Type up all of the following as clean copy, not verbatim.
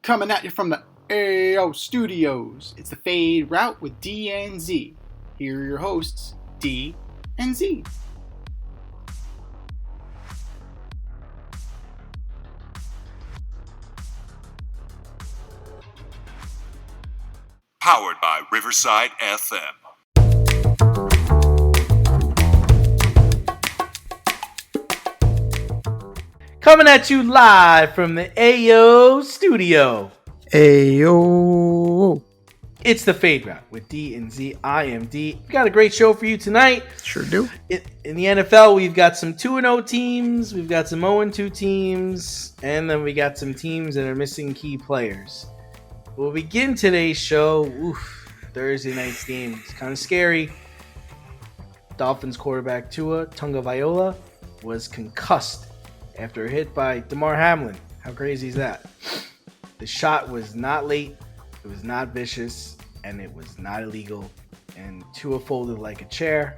Coming at you from the AO Studios, it's the Fade Route with D and Z. Here are your hosts, D and Z. Powered by Riverside FM. Coming at you live from the AO Studio. Ayo. It's the Fade Route with D and Z. I am D. We got a great show for you tonight. Sure do. In the NFL, we've got some 2-0 teams, we've got some 0-2 teams, and then we got some teams that are missing key players. We'll begin today's show. Thursday night's game. It's kind of scary. Dolphins quarterback Tua Tagovailoa was concussed after a hit by Damar Hamlin. How crazy is that? The shot was not late, it was not vicious, and it was not illegal. And Tua folded like a chair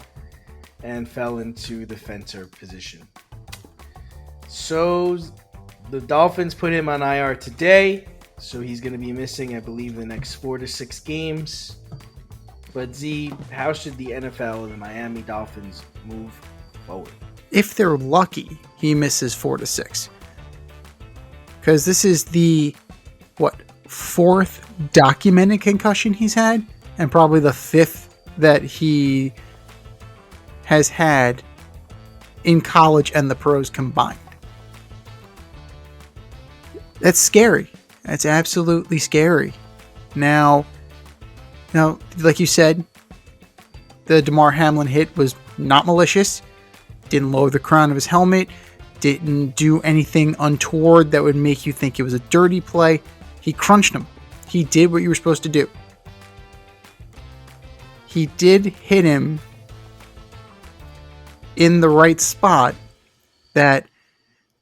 and fell into the fencer position. So the Dolphins put him on IR today. So he's going to be missing, I believe, the next 4 to 6 games. But Z, how should the NFL and the Miami Dolphins move forward? If they're lucky, he misses 4 to 6. Because this is the, 4th documented concussion he's had? And probably the 5th that he has had in college and the pros combined. That's scary. That's absolutely scary. Now, like you said, the Damar Hamlin hit was not malicious. Didn't lower the crown of his helmet. Didn't do anything untoward that would make you think it was a dirty play. He crunched him. He did what you were supposed to do. He did hit him in the right spot that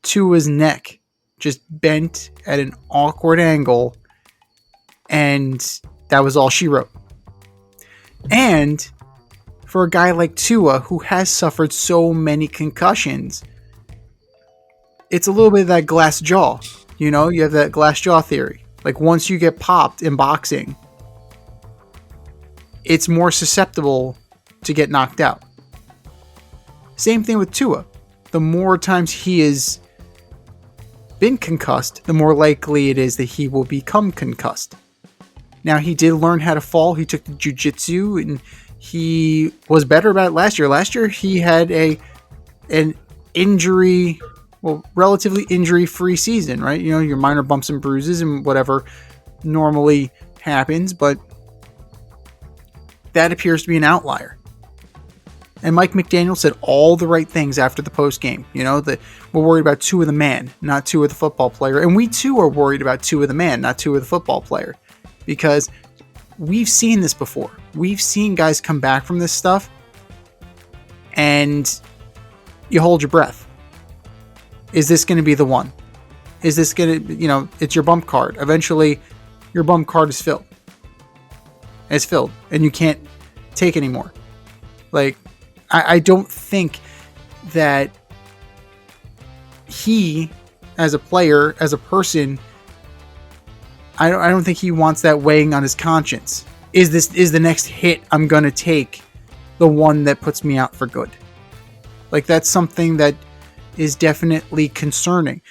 Tua's neck just bent at an awkward angle, and that was all she wrote. And for a guy like Tua, who has suffered so many concussions, it's a little bit of that glass jaw. You know, you have that glass jaw theory. Like, once you get popped in boxing, it's more susceptible to get knocked out. Same thing with Tua. The more times he has been concussed, the more likely it is that he will become concussed. Now, he did learn how to fall. He took the jiu-jitsu, and he was better about it last year. Last year, he had an injury, relatively injury-free season, right? You know, your minor bumps and bruises and whatever normally happens, but that appears to be an outlier. And Mike McDaniel said all the right things after the post game. You know, that we're worried about Tua the man, not Tua the football player. And we too are worried about Tua the man, not Tua the football player. Because we've seen this before. We've seen guys come back from this stuff and you hold your breath. Is this going to be the one? Is this going to, it's your bump card. Eventually, your bump card is filled. It's filled and you can't take anymore. Like, I don't think that he, as a player, as a person, I don't think he wants that weighing on his conscience. Is the next hit I'm gonna take the one that puts me out for good? Like, that's something that is definitely concerning.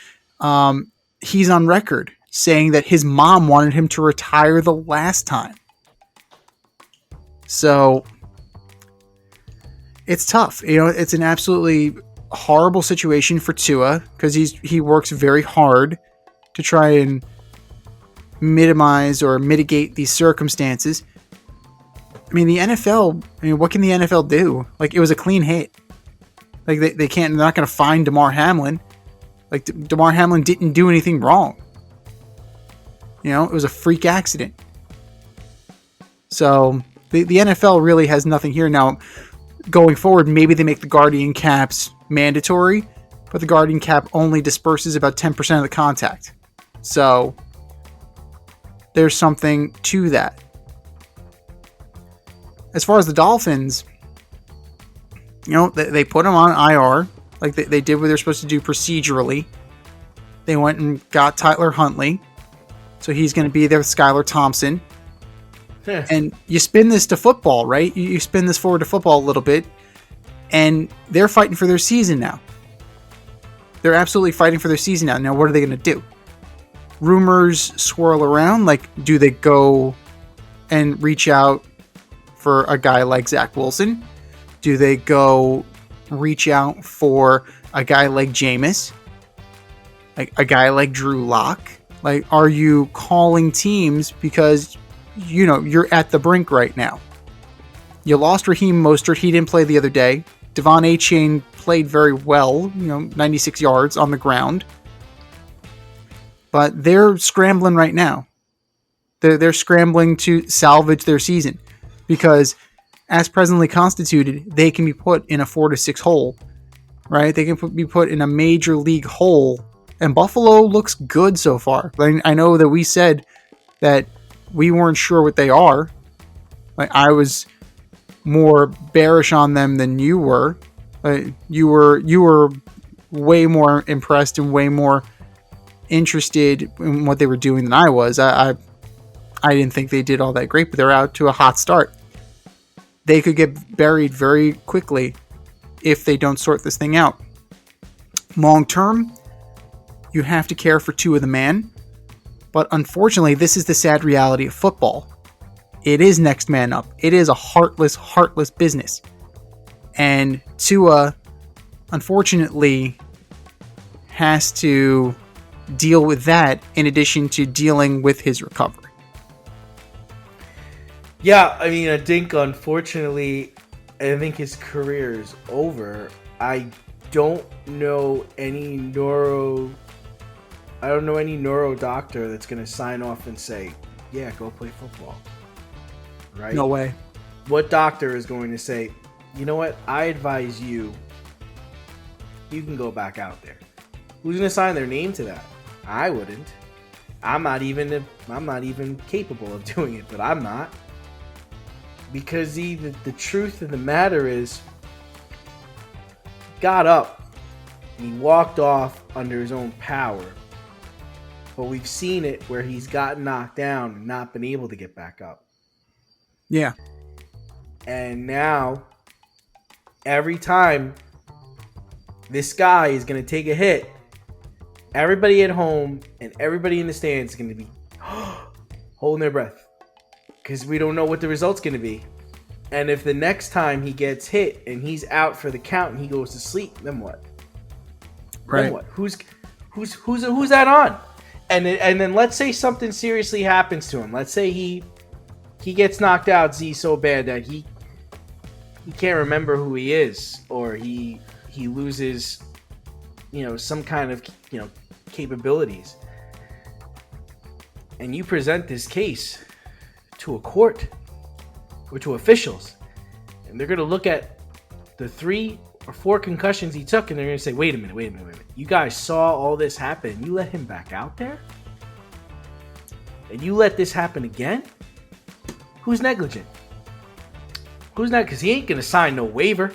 He's on record saying that his mom wanted him to retire the last time. So it's tough. It's an absolutely horrible situation for Tua because he works very hard to try and minimize or mitigate these circumstances. I mean, the NFL, what can the NFL do? Like, it was a clean hit. Like, they're not going to fine Damar Hamlin. Like, Damar Hamlin didn't do anything wrong. It was a freak accident. So, the NFL really has nothing here. Now, going forward, maybe they make the Guardian caps mandatory, but the Guardian cap only disperses about 10% of the contact. So, there's something to that. As far as the Dolphins, they put him on IR, like they did what they're supposed to do procedurally. They went and got Tyler Huntley. So he's going to be there with Skylar Thompson. Yeah. And you spin this to football, right? You spin this forward to football a little bit, and they're fighting for their season now. They're absolutely fighting for their season now. Now, what are they going to do? Rumors swirl around. Like, do they go and reach out for a guy like Zach Wilson? Do they go reach out for a guy like Jameis? Like a guy like Drew Lock? Like, are you calling teams because, you know, you're at the brink right now? You lost Raheem Mostert. He didn't play the other day. Devon Achane played very well, 96 yards on the ground. But they're scrambling right now. They're scrambling to salvage their season because, as presently constituted, they can be put in a 4-6 hole, right? They can be put in a major league hole, and Buffalo looks good so far. I know that we said that we weren't sure what they are. Like, I was more bearish on them than you were. You were way more impressed and way more interested in what they were doing than I was. I didn't think they did all that great, but they're out to a hot start. They could get buried very quickly if they don't sort this thing out. Long term, you have to care for Tua the man, but unfortunately, this is the sad reality of football. It is next man up. It is a heartless business. And Tua, unfortunately, has to deal with that in addition to dealing with his recovery. Yeah, I mean, I think unfortunately, I think his career is over. I don't know any neuro doctor that's going to sign off and say, yeah, go play football. Right? No way. What doctor is going to say, you know what, I advise you can go back out there? Who's going to sign their name to that? I wouldn't. I'm not even capable of doing it, but I'm not. Because the truth of the matter is, got up and he walked off under his own power. But we've seen it where he's gotten knocked down and not been able to get back up. Yeah. And now, every time this guy is going to take a hit, everybody at home and everybody in the stands is going to be holding their breath. Because we don't know what the result's going to be. And if the next time he gets hit and he's out for the count and he goes to sleep, then what? Right. Then what? Who's that on? And then let's say something seriously happens to him. Let's say he gets knocked out so bad that he can't remember who he is, or he loses, some kind of, capabilities. And you present this case to a court or to officials, and they're going to look at the 3 or 4 concussions he took, and they're going to say, wait a minute. You guys saw all this happen. You let him back out there? And you let this happen again? Who's negligent? Who's not? Because he ain't going to sign no waiver.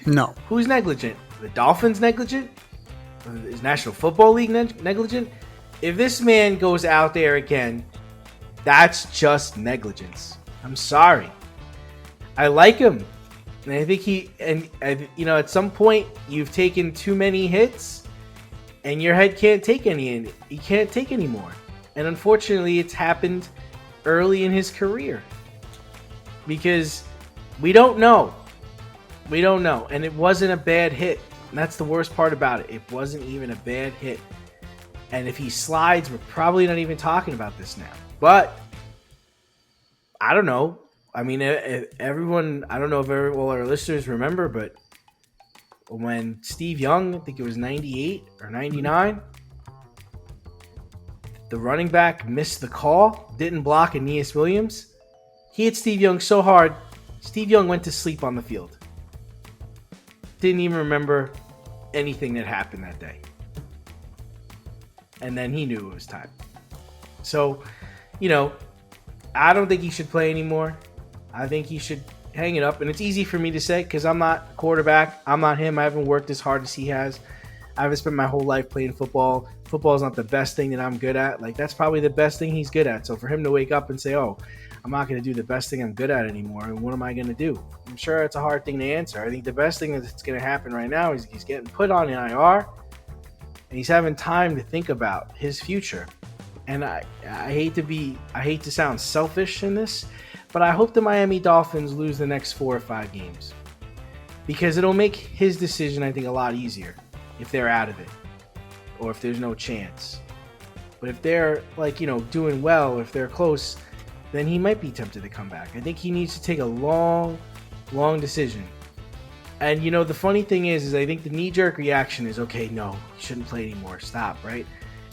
No. Who's negligent? The Dolphins negligent? Is National Football League negligent? If this man goes out there again, that's just negligence. I'm sorry. I like him. And I think at some point you've taken too many hits and your head can't take any. He can't take any more. And unfortunately, it's happened early in his career. Because we don't know. And it wasn't a bad hit. And that's the worst part about it. It wasn't even a bad hit. And if he slides, we're probably not even talking about this now. But I don't know. I mean, everyone, I don't know if all our listeners remember, but when Steve Young, I think it was 98 or 99, the running back missed the call, didn't block Aeneas Williams. He hit Steve Young so hard, Steve Young went to sleep on the field. Didn't even remember anything that happened that day. And then he knew it was time. So, I don't think he should play anymore. I think he should hang it up. And it's easy for me to say because I'm not quarterback. I'm not him. I haven't worked as hard as he has. I haven't spent my whole life playing football. Football is not the best thing that I'm good at. Like, that's probably the best thing he's good at. So for him to wake up and say, oh, I'm not going to do the best thing I'm good at anymore, and what am I going to do? I'm sure it's a hard thing to answer. I think the best thing that's going to happen right now is he's getting put on an IR, and he's having time to think about his future. And I hate to sound selfish in this, but I hope the Miami Dolphins lose the next 4 or 5 games, because it'll make his decision, I think, a lot easier if they're out of it or if there's no chance. But if they're doing well, or if they're close, then he might be tempted to come back. I think he needs to take a long decision. And the funny thing is I think the knee-jerk reaction is, okay, no, you shouldn't play anymore. Stop, right?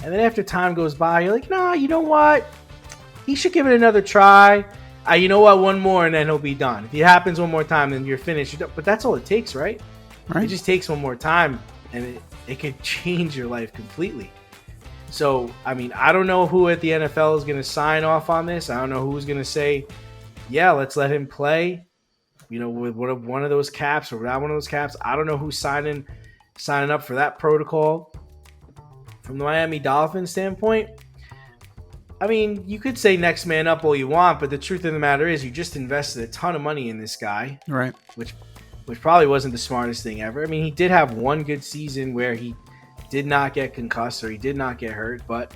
And then after time goes by, you're like, nah, you know what? He should give it another try. You know what? One more, and then he'll be done. If it happens one more time, then you're finished. But that's all it takes, right? It just takes one more time, and it could change your life completely. So, I mean, I don't know who at the NFL is going to sign off on this. I don't know who's going to say, yeah, let's let him play, with one of those caps or without one of those caps. I don't know who's signing up for that protocol. From the Miami Dolphins standpoint, I mean, you could say next man up all you want, but the truth of the matter is you just invested a ton of money in this guy. Right. Which probably wasn't the smartest thing ever. I mean, he did have one good season where he did not get concussed or he did not get hurt, but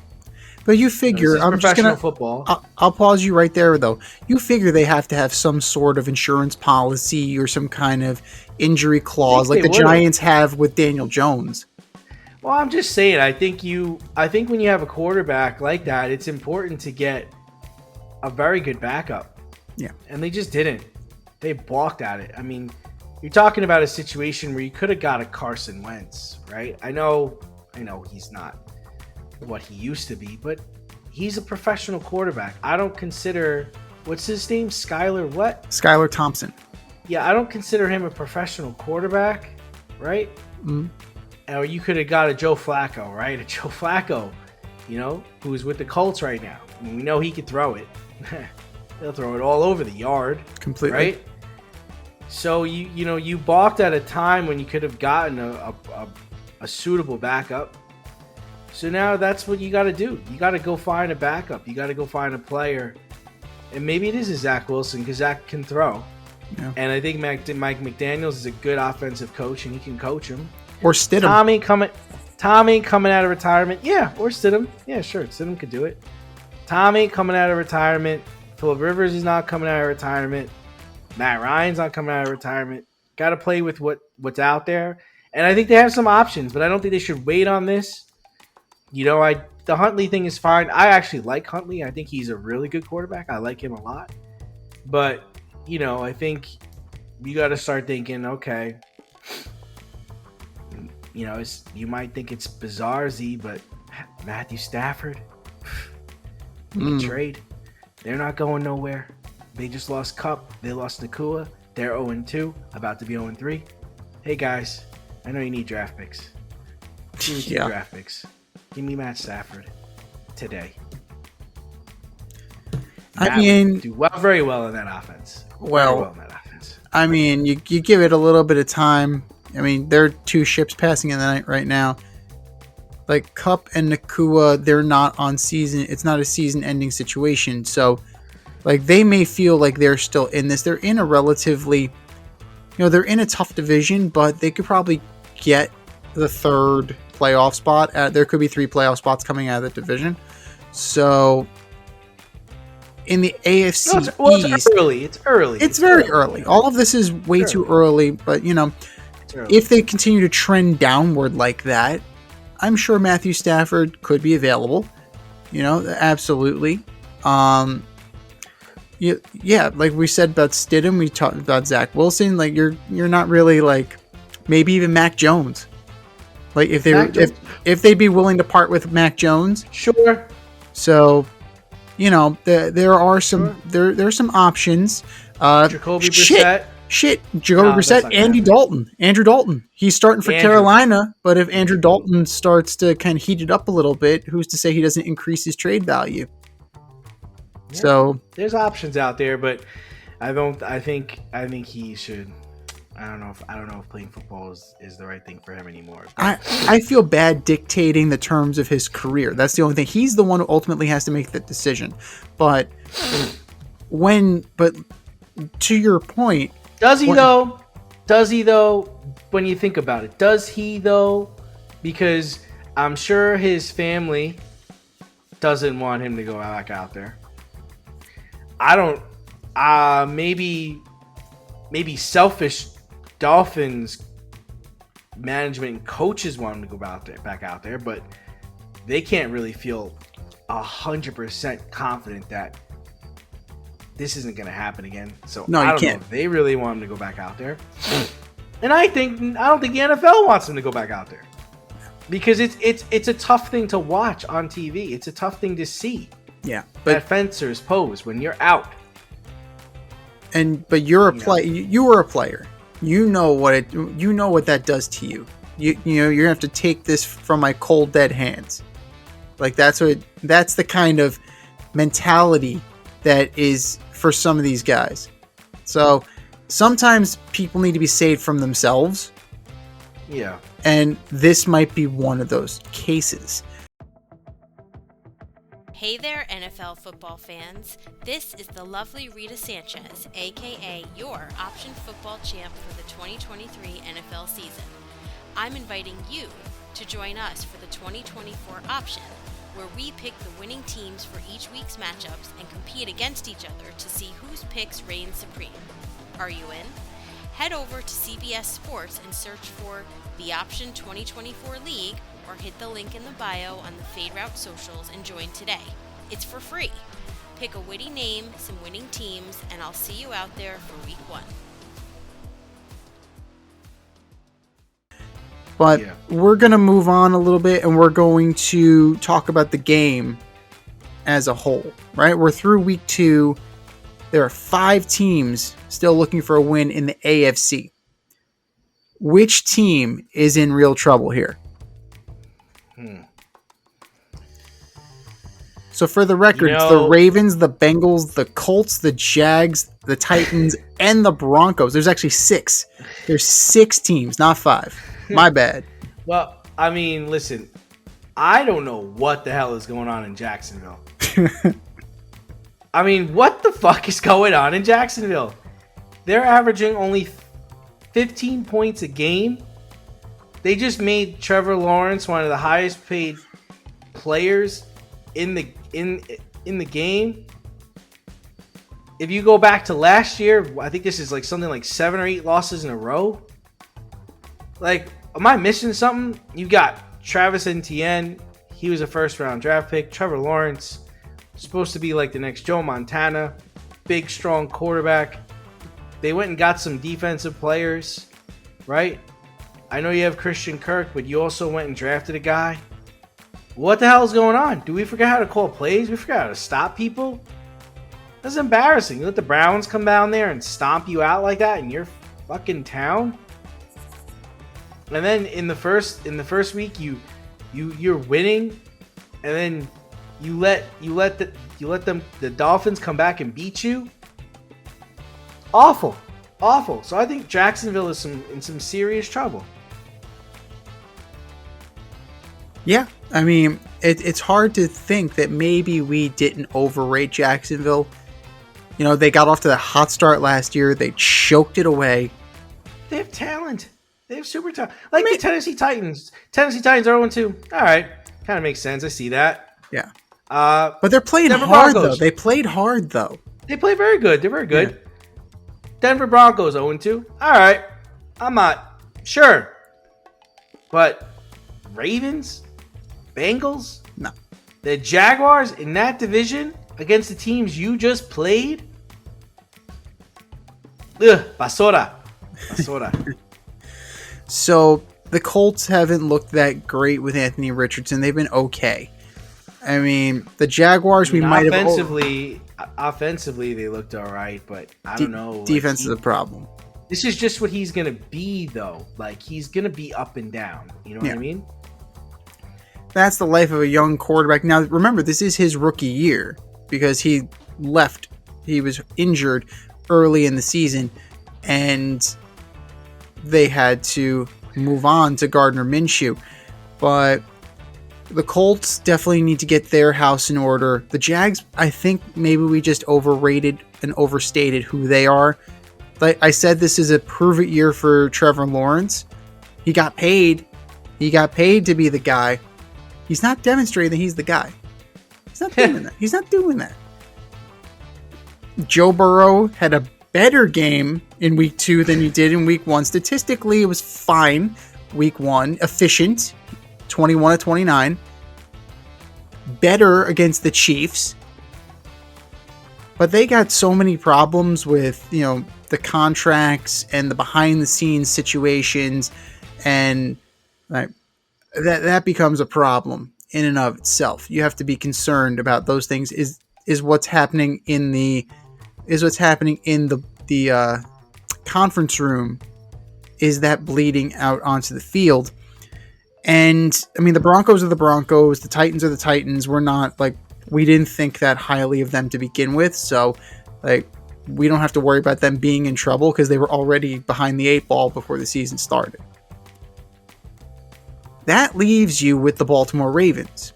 you figure I'm just gonna football. I'll pause you right there though. You figure they have to have some sort of insurance policy or some kind of injury clause like the Giants have with Daniel Jones. Well, I'm just saying, I think when you have a quarterback like that, it's important to get a very good backup. Yeah. And they just didn't. They balked at it. I mean, you're talking about a situation where you could have got a Carson Wentz, right? I know he's not what he used to be, but he's a professional quarterback. I don't consider, what's his name? Skylar Thompson. Yeah, I don't consider him a professional quarterback, right? Mm-hmm. Or you could have got a Joe Flacco, right? A Joe Flacco, who's with the Colts right now. I mean, we know he could throw it. He'll throw it all over the yard. Completely. Right? So, you balked at a time when you could have gotten a suitable backup. So now that's what you got to do. You got to go find a backup. You got to go find a player. And maybe it is a Zach Wilson because Zach can throw. Yeah. And I think Mike McDaniels is a good offensive coach and he can coach him. Or Stidham. Tommy coming out of retirement. Yeah, or Stidham. Yeah, sure. Stidham could do it. Tommy coming out of retirement. Phillip Rivers is not coming out of retirement. Matt Ryan's not coming out of retirement. Got to play with what's out there. And I think they have some options, but I don't think they should wait on this. The Huntley thing is fine. I actually like Huntley. I think he's a really good quarterback. I like him a lot. But, I think you got to start thinking, okay, you might think it's bizarre, Z, but Matthew Stafford, trade. They're not going nowhere. They just lost Kupp. They lost Nakua. They're 0-2, about to be 0-3. Hey, guys, I know you need draft picks. Give me 2 draft picks. Give me Matt Stafford today. Do very well in that offense. I mean, you give it a little bit of time. I mean, there are 2 ships passing in the night right now. Like Kupp and Nakua, they're not on season. It's not a season-ending situation. So, they may feel like they're still in this. They're in a relatively, they're in a tough division, but they could probably get the 3rd playoff spot. There could be 3 playoff spots coming out of the division. So, in the AFC East, it's early. It's very early. All of this is way too early, but if they continue to trend downward like that, I'm sure Matthew Stafford could be available. Absolutely. Yeah, like we said about Stidham, we talked about Zach Wilson. Like you're not really maybe even Mac Jones. Like if they'd be willing to part with Mac Jones, sure. So, there are some there's some options. Jacoby Brissett. Jacoby Brissett, Andrew Dalton. He's starting for Carolina, but if Andrew Dalton starts to kind of heat it up a little bit, who's to say he doesn't increase his trade value? Yeah, so there's options out there, but I think he should I don't know if playing football is the right thing for him anymore. I feel bad dictating the terms of his career. That's the only thing. He's the one who ultimately has to make the decision. But to your point, does he though? Does he though? When you think about it, does he though? Because I'm sure his family doesn't want him to go back out there. I don't. Maybe selfish Dolphins management and coaches want him to go back out there, but they can't really feel 100% confident that this isn't going to happen again. So no, I don't can't. know if they really want him to go back out there. And I don't think the NFL wants him to go back out there because it's a tough thing to watch on TV. It's a tough thing to see. Yeah, that fencers pose when you're out. But you're a player. You were a player. You know what that does to you. You know you're gonna have to take this from my cold dead hands. Like that's the kind of mentality that is for some of these guys. So sometimes people need to be saved from themselves. Yeah. And this might be one of those cases. Hey there, NFL football fans. This is the lovely Rita Sanchez, aka your option football champ for the 2023 NFL season. I'm inviting you to join us for the 2024 option, where we pick the winning teams for each week's matchups and compete against each other to see whose picks reign supreme. Are you in? Head over to CBS Sports and search for the Option 2024 League, or hit the link in the bio on the Fade Route socials and join today. It's for free. Pick a witty name, some winning teams, and I'll see you out there for week 1. But we're going to move on a little bit and we're going to talk about the game as a whole, right? We're through week 2. There are 5 teams still looking for a win in the AFC. Which team is in real trouble here? So for the record, it's the Ravens, the Bengals, the Colts, the Jags, the Titans, and the Broncos. There's actually 6. There's 6 teams, not 5. My bad. Well, I mean, listen, I don't know what the hell is going on in Jacksonville. I mean, what the fuck is going on in Jacksonville? They're averaging only 15 points a game. They just made Trevor Lawrence one of the highest paid players in the game. If you go back to last year, I think this is like something like 7 or 8 losses in a row. Like, am I missing something? You got Travis Etienne. He was a first-round draft pick. Trevor Lawrence, supposed to be like the next Joe Montana. Big, strong quarterback. They went and got some defensive players, right? I know you have Christian Kirk, but you also went and drafted a guy. What the hell is going on? Do we forget how to call plays? We forgot how to stop people? That's embarrassing. You let the Browns come down there and stomp you out like that in your fucking town? And then in the first week you're winning, and then you let the Dolphins come back and beat you. Awful. So I think Jacksonville is in some serious trouble. Yeah, I mean, it's hard to think that maybe we didn't overrate Jacksonville. You know, they got off to the hot start last year. They choked it away. They have talent. They have super talent. Like the Tennessee Titans. Tennessee Titans are 0-2. All right. Kind of makes sense. I see that. Yeah. But they're playing Denver hard, Broncos. though. They played hard, though. They play very good. They're very good. Yeah. Denver Broncos 0-2. All right. I'm not sure. But Ravens? Bengals? No. The Jaguars in that division against the teams you just played? Ugh. Basura. So the Colts haven't looked that great with Anthony Richardson. They've been okay. I mean, the Jaguars, offensively, they looked all right, but I don't know. Defense is a problem. This is just what he's going to be, though. Like, he's going to be up and down. You know what I mean? That's the life of a young quarterback. Now, remember, this is his rookie year because he left. He was injured early in the season, and they had to move on to Gardner Minshew. But the Colts definitely need to get their house in order. The Jags, I think maybe we just overrated and overstated who they are. Like I said, this is a prove-it year for Trevor Lawrence. He got paid. He got paid to be the guy. He's not demonstrating that he's the guy. He's not doing that. He's not doing that. Joe Burrow had a better game in week 2 than he did in week 1. Statistically, it was fine. Week 1, efficient, 21 of 29. Better against the Chiefs. But they got so many problems with, the contracts and the behind the scenes situations, and that becomes a problem in and of itself. You have to be concerned about those things. Is what's happening in the conference room, is that bleeding out onto the field? And I mean, the Broncos are the Broncos, the Titans are the Titans. We didn't think that highly of them to begin with, so we don't have to worry about them being in trouble because they were already behind the 8 ball before the season started. That leaves you with the Baltimore Ravens.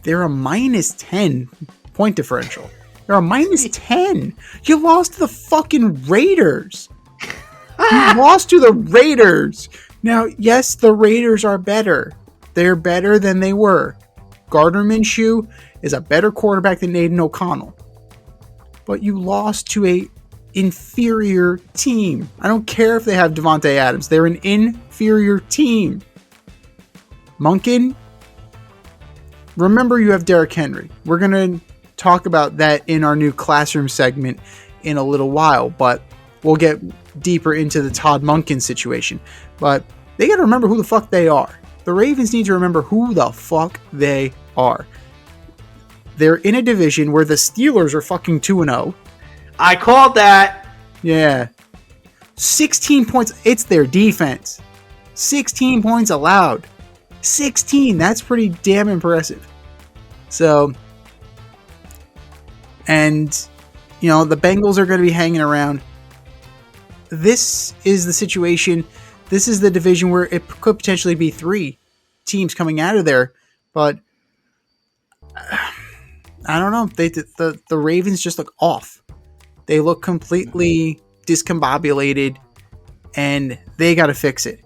They're a minus 10 point differential. They're a minus 10. You lost to the fucking Raiders. You lost to the Raiders. Now, yes, the Raiders are better. They're better than they were. Gardner Minshew is a better quarterback than Aiden O'Connell. But you lost to a inferior team. I don't care if they have Devontae Adams. They're an inferior team. Monken, remember you have Derrick Henry. We're going to talk about that in our new classroom segment in a little while, but we'll get deeper into the Todd Monken situation. But they got to remember who the fuck they are. The Ravens need to remember who the fuck they are. They're in a division where the Steelers are fucking 2-0. I called that. Yeah. 16 points. It's their defense. 16 points allowed. 16. That's pretty damn impressive. So, and, the Bengals are going to be hanging around. This is the situation. This is the division where it could potentially be 3 teams coming out of there. But I don't know. The Ravens just look off. They look completely discombobulated, and they got to fix it.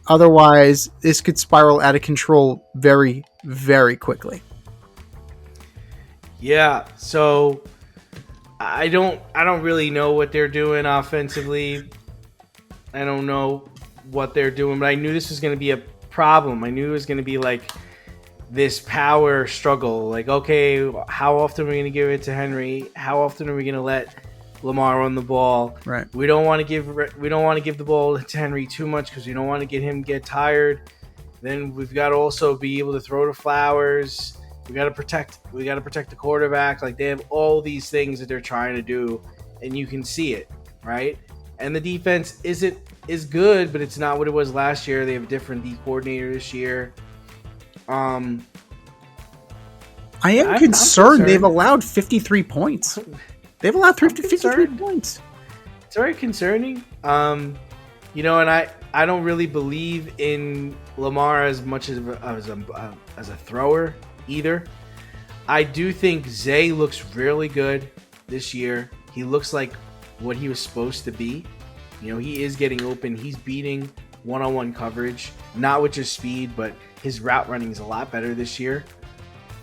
Otherwise, this could spiral out of control very, very quickly. Yeah, so I don't really know what they're doing offensively. I don't know what they're doing, but I knew this was going to be a problem. I knew it was going to be like this power struggle. Like, okay, how often are we going to give it to Henry? How often are we going to let Lamar run the ball? Right. We don't want to give the ball to Henry too much because we don't want to get tired. Then we've got to also be able to throw to Flowers. We got to protect the quarterback. Like, they have all these things that they're trying to do, and you can see it, right? And the defense is good, but it's not what it was last year. They have a different D coordinator this year. I am concerned. They've allowed 53 points. They've allowed 53 points. It's very concerning. And I don't really believe in Lamar as much as a thrower either. I do think Zay looks really good this year. He looks like what he was supposed to be. He is getting open. He's beating one-on-one coverage, not with just speed, but his route running is a lot better this year.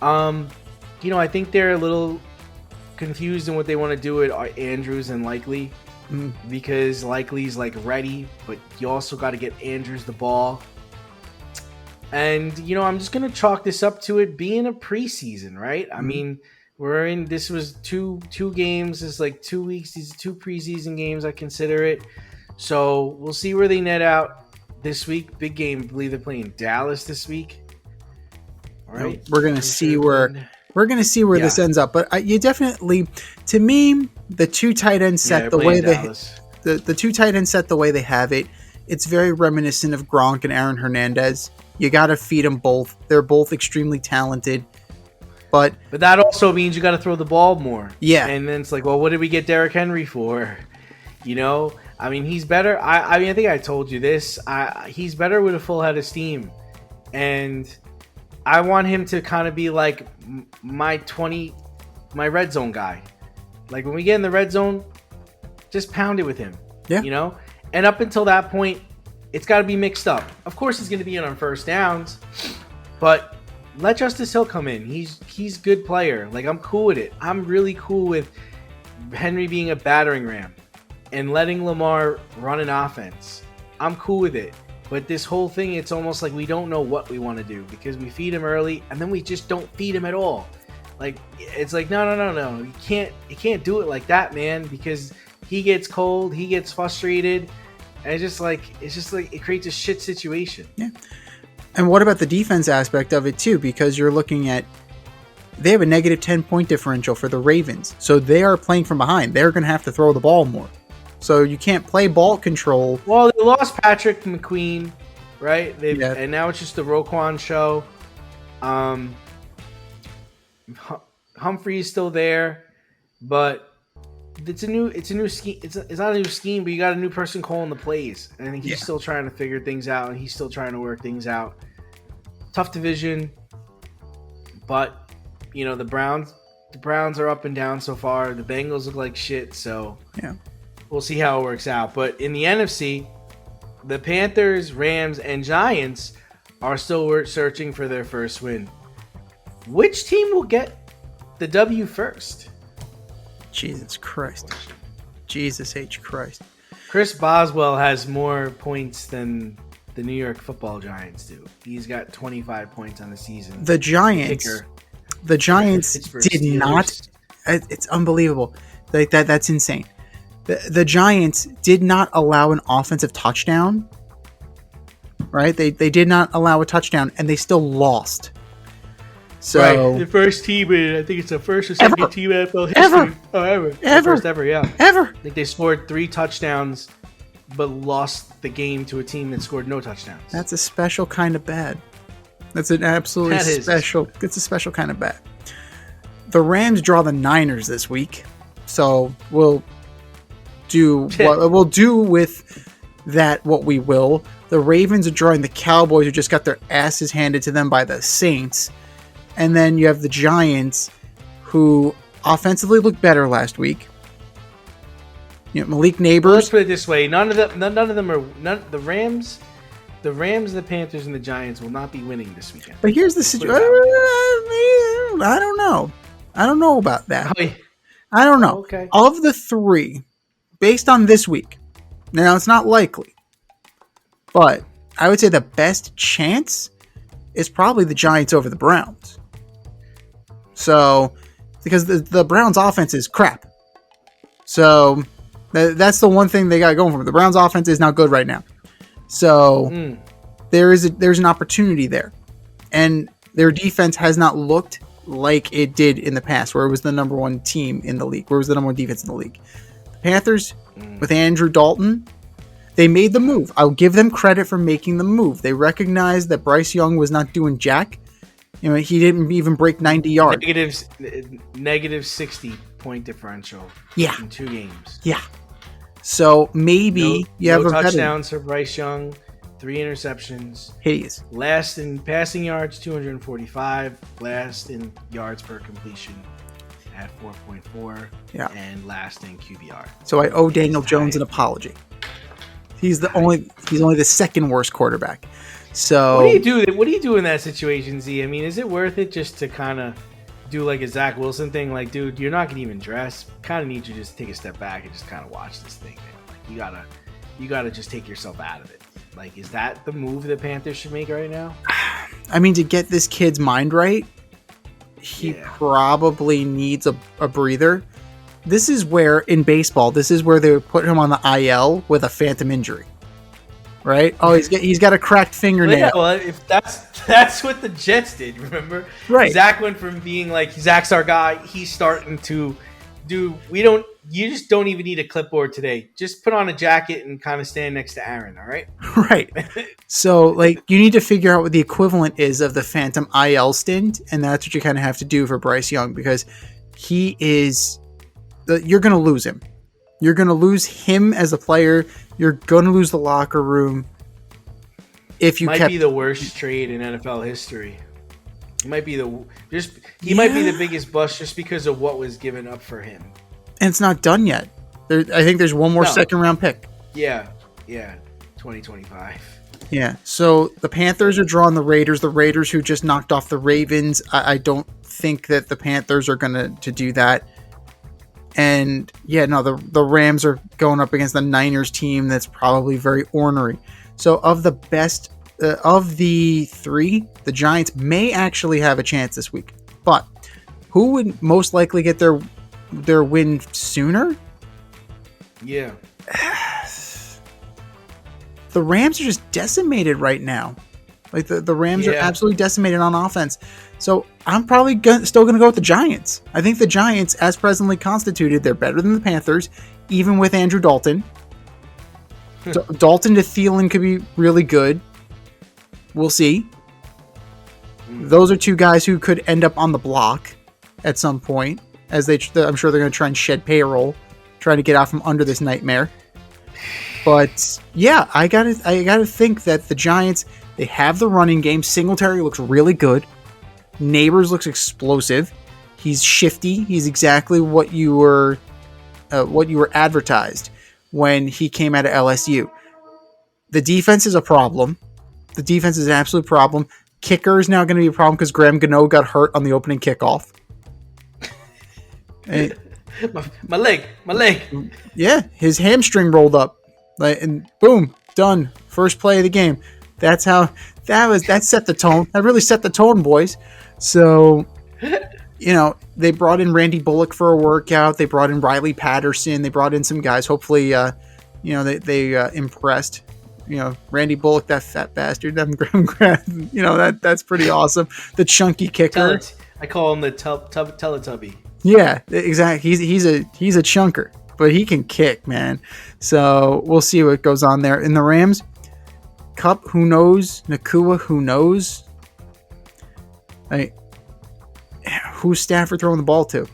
I think they're a little confused in what they want to do with Andrews and Likely, because Likely's ready, but you also got to get Andrews the ball. And I'm just gonna chalk this up to it being a preseason, right? I mean, this was two games. It's 2 weeks. These are 2 preseason games. I consider it. So we'll see where they net out this week. Big game. I believe they're playing Dallas this week. All right. We're gonna see where this ends up. But you definitely, to me, the 2 tight ends set the way the 2 tight ends set the way they have it. It's very reminiscent of Gronk and Aaron Hernandez. You got to feed them both. They're both extremely talented. But that also means you got to throw the ball more. Yeah. And then it's what did we get Derrick Henry for? I mean, he's better. I mean, I think I told you this. He's better with a full head of steam, and I want him to kind of be like my red zone guy. Like when we get in the red zone, just pound it with him. Yeah. You know? And up until that point, it's got to be mixed up. Of course, he's going to be in on first downs, but let Justice Hill come in. He's a good player. Like, I'm cool with it. I'm really cool with Henry being a battering ram and letting Lamar run an offense. I'm cool with it. But this whole thing, it's almost like we don't know what we want to do because we feed him early and then we just don't feed him at all. Like, it's like, no. You can't do it like that, man, because he gets cold, he gets frustrated, and it's just like it creates a shit situation. Yeah. And what about the defense aspect of it too? Because you're looking at, they have a negative 10-point differential for the Ravens. So they are playing from behind. They're going to have to throw the ball more. So you can't play ball control. Well, they lost Patrick McQueen, right? And now it's just the Roquan show. Humphrey's still there, but it's a new scheme. It's not a new scheme, but you got a new person calling the plays. And I think he's still trying to figure things out, and he's still trying to work things out. Tough division, but the Browns are up and down so far. The Bengals look like shit, so we'll see how it works out. But in the NFC, the Panthers, Rams, and Giants are still searching for their first win. Which team will get the W first? Jesus Christ. Jesus H. Christ. Chris Boswell has more points than the New York Football Giants do. He's got 25 points on the season. The Giants did not. It's unbelievable. Like that's insane. The Giants did not allow an offensive touchdown. Right? They did not allow a touchdown, and they still lost. So right. The first team I think it's the first or second team in NFL history. Ever. First ever, yeah. Ever. I think they scored 3 touchdowns, but lost the game to a team that scored no touchdowns. That's a special kind of bad. That's an absolutely special. It's a special kind of bad. The Rams draw the Niners this week, so we'll do with that what we will. The Ravens are drawing the Cowboys, who just got their asses handed to them by the Saints. And then you have the Giants, who offensively looked better last week. Malik Nabers. Let's put it this way: none of them are the Rams, the Panthers, and the Giants will not be winning this weekend. But here's the situation. I don't know. I don't know about that. I don't know. Okay. Of the 3, based on this week, now it's not likely, but I would say the best chance is probably the Giants over the Browns. So, because the Browns' offense is crap. So, that's the one thing they got going for them. The Browns' offense is not good right now. So, there's an opportunity there. And their defense has not looked like it did in the past, where it was the number 1 team in the league, where it was the number 1 defense in the league. The Panthers, with Andrew Dalton, they made the move. I'll give them credit for making the move. They recognized that Bryce Young was not doing jack. He didn't even break 90 yards. Negative 60 point differential. Yeah. In 2 games. Yeah. So maybe you have no a touchdowns for Bryce Young, 3 interceptions. Hideous. Last in passing yards, 245. Last in yards per completion at 4.4. Yeah. And last in QBR. So I owe Daniel Jones an apology. He's only the second worst quarterback. So what do you do in that situation, Z? I mean, is it worth it just to kind of do like a Zach Wilson thing? Like, dude, you're not gonna even dress. Kind of need you to just take a step back and just kind of watch this thing, man. Like, you gotta just take yourself out of it. Like, is that the move the Panthers should make right now? I mean, to get this kid's mind right, he probably needs a breather. This is where, in baseball, they would put him on the IL with a phantom injury. Right? Oh, he's got a cracked fingernail. Yeah, well, if that's what the Jets did, remember? Right. Zach went from being like, Zach's our guy, he's starting to do, you just don't even need a clipboard today. Just put on a jacket and kind of stand next to Aaron, all right? Right. So, you need to figure out what the equivalent is of the phantom IL stint, and that's what you kind of have to do for Bryce Young, because he is... You're going to lose him. You're going to lose him as a player. You're going to lose the locker room. If you Might be the worst trade in NFL history. He might be might be the biggest bust just because of what was given up for him. And it's not done yet. I think there's one more second round pick. Yeah, 2025. Yeah, so the Panthers are drawing the Raiders. The Raiders who just knocked off the Ravens. I don't think that the Panthers are going to do that. And the Rams are going up against the Niners team that's probably very ornery. So of the best of the three, the Giants may actually have a chance this week. But who would most likely get their win sooner? Yeah. The Rams are just decimated right now. Like the Rams are absolutely decimated on offense. So I'm probably still going to go with the Giants. I think the Giants, as presently constituted, they're better than the Panthers, even with Andrew Dalton. Dalton to Thielen could be really good. We'll see. Those are two guys who could end up on the block at some point, as I'm sure they're going to try and shed payroll, trying to get out from under this nightmare. But yeah, I gotta think that the Giants, they have the running game. Singletary looks really good. Nabers looks explosive. He's shifty. He's exactly what you were advertised when he came out of LSU. The defense is a problem. The defense is an absolute problem. Kicker is now going to be a problem because Graham Gano got hurt on the opening kickoff. my leg. Yeah, his hamstring rolled up, and boom, done. First play of the game. That set the tone. That really set the tone, boys. So, they brought in Randy Bullock for a workout. They brought in Riley Patterson. They brought in some guys. Hopefully, they impressed. Randy Bullock, that fat bastard. That's pretty awesome. The chunky kicker. I call him the Teletubby. Yeah, exactly. He's a chunker, but he can kick, man. So we'll see what goes on there. In the Rams, Kupp, who knows? Nakua, who knows? Who's Stafford throwing the ball to?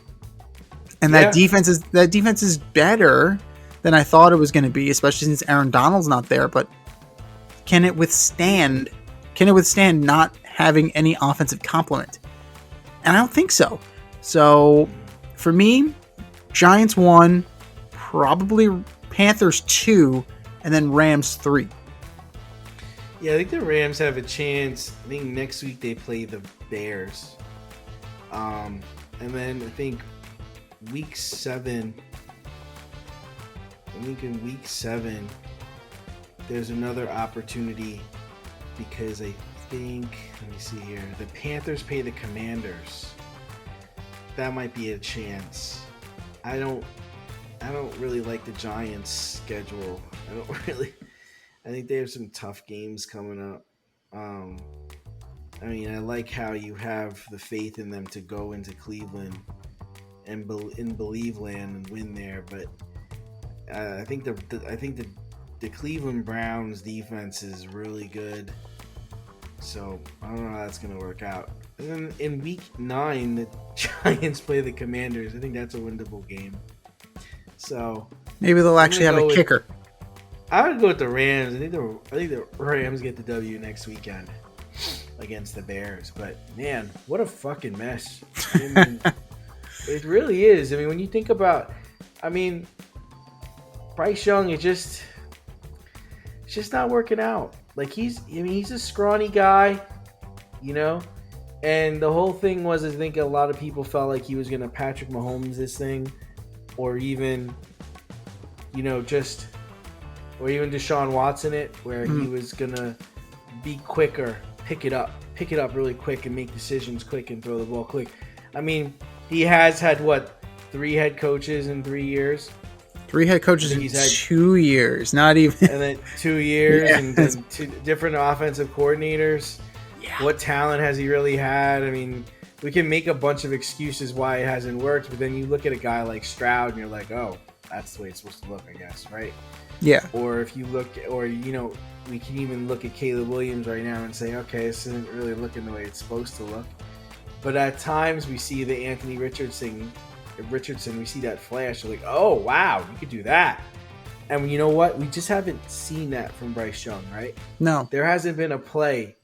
And that defense is better than I thought it was going to be, especially since Aaron Donald's not there. But can it withstand not having any offensive complement? And I don't think so. So for me, Giants 1, probably Panthers 2, and then Rams 3. Yeah, I think the Rams have a chance. I think next week they play the Bears. And then I think in week 7, there's another opportunity because I think, let me see here, the Panthers play the Commanders. That might be a chance. I don't really like the Giants' schedule. I think they have some tough games coming up. I like how you have the faith in them to go into Cleveland and believe land and win there, but I think the Cleveland Browns defense is really good. So I don't know how that's going to work out. And then in week 9, the Giants play the Commanders. I think that's a winnable game. So maybe they'll actually have a kicker. I would go with the Rams. I think the Rams get the W next weekend against the Bears. But man, what a fucking mess! It really is. When you think about, Bryce Young, it's just not working out. Like he's a scrawny guy, and the whole thing was, I think a lot of people felt like he was gonna Patrick Mahomes this thing, or even, or even Deshaun Watson it, where he was gonna be quicker, pick it up really quick and make decisions quick and throw the ball quick. He has had 3 head coaches in 3 years. 3 head coaches in 2 years, not even. And then 2 years, and then 2 different offensive coordinators. Yeah. What talent has he really had? We can make a bunch of excuses why it hasn't worked, but then you look at a guy like Stroud and you're like, oh, that's the way it's supposed to look, I guess, right? Yeah. Or if you look, we can even look at Caleb Williams right now and say, okay, this isn't really looking the way it's supposed to look. But at times we see the Anthony Richardson Richardson, we see that flash. We're like, oh wow, you could do that. And you know what? We just haven't seen that from Bryce Young, right? No. There hasn't been a play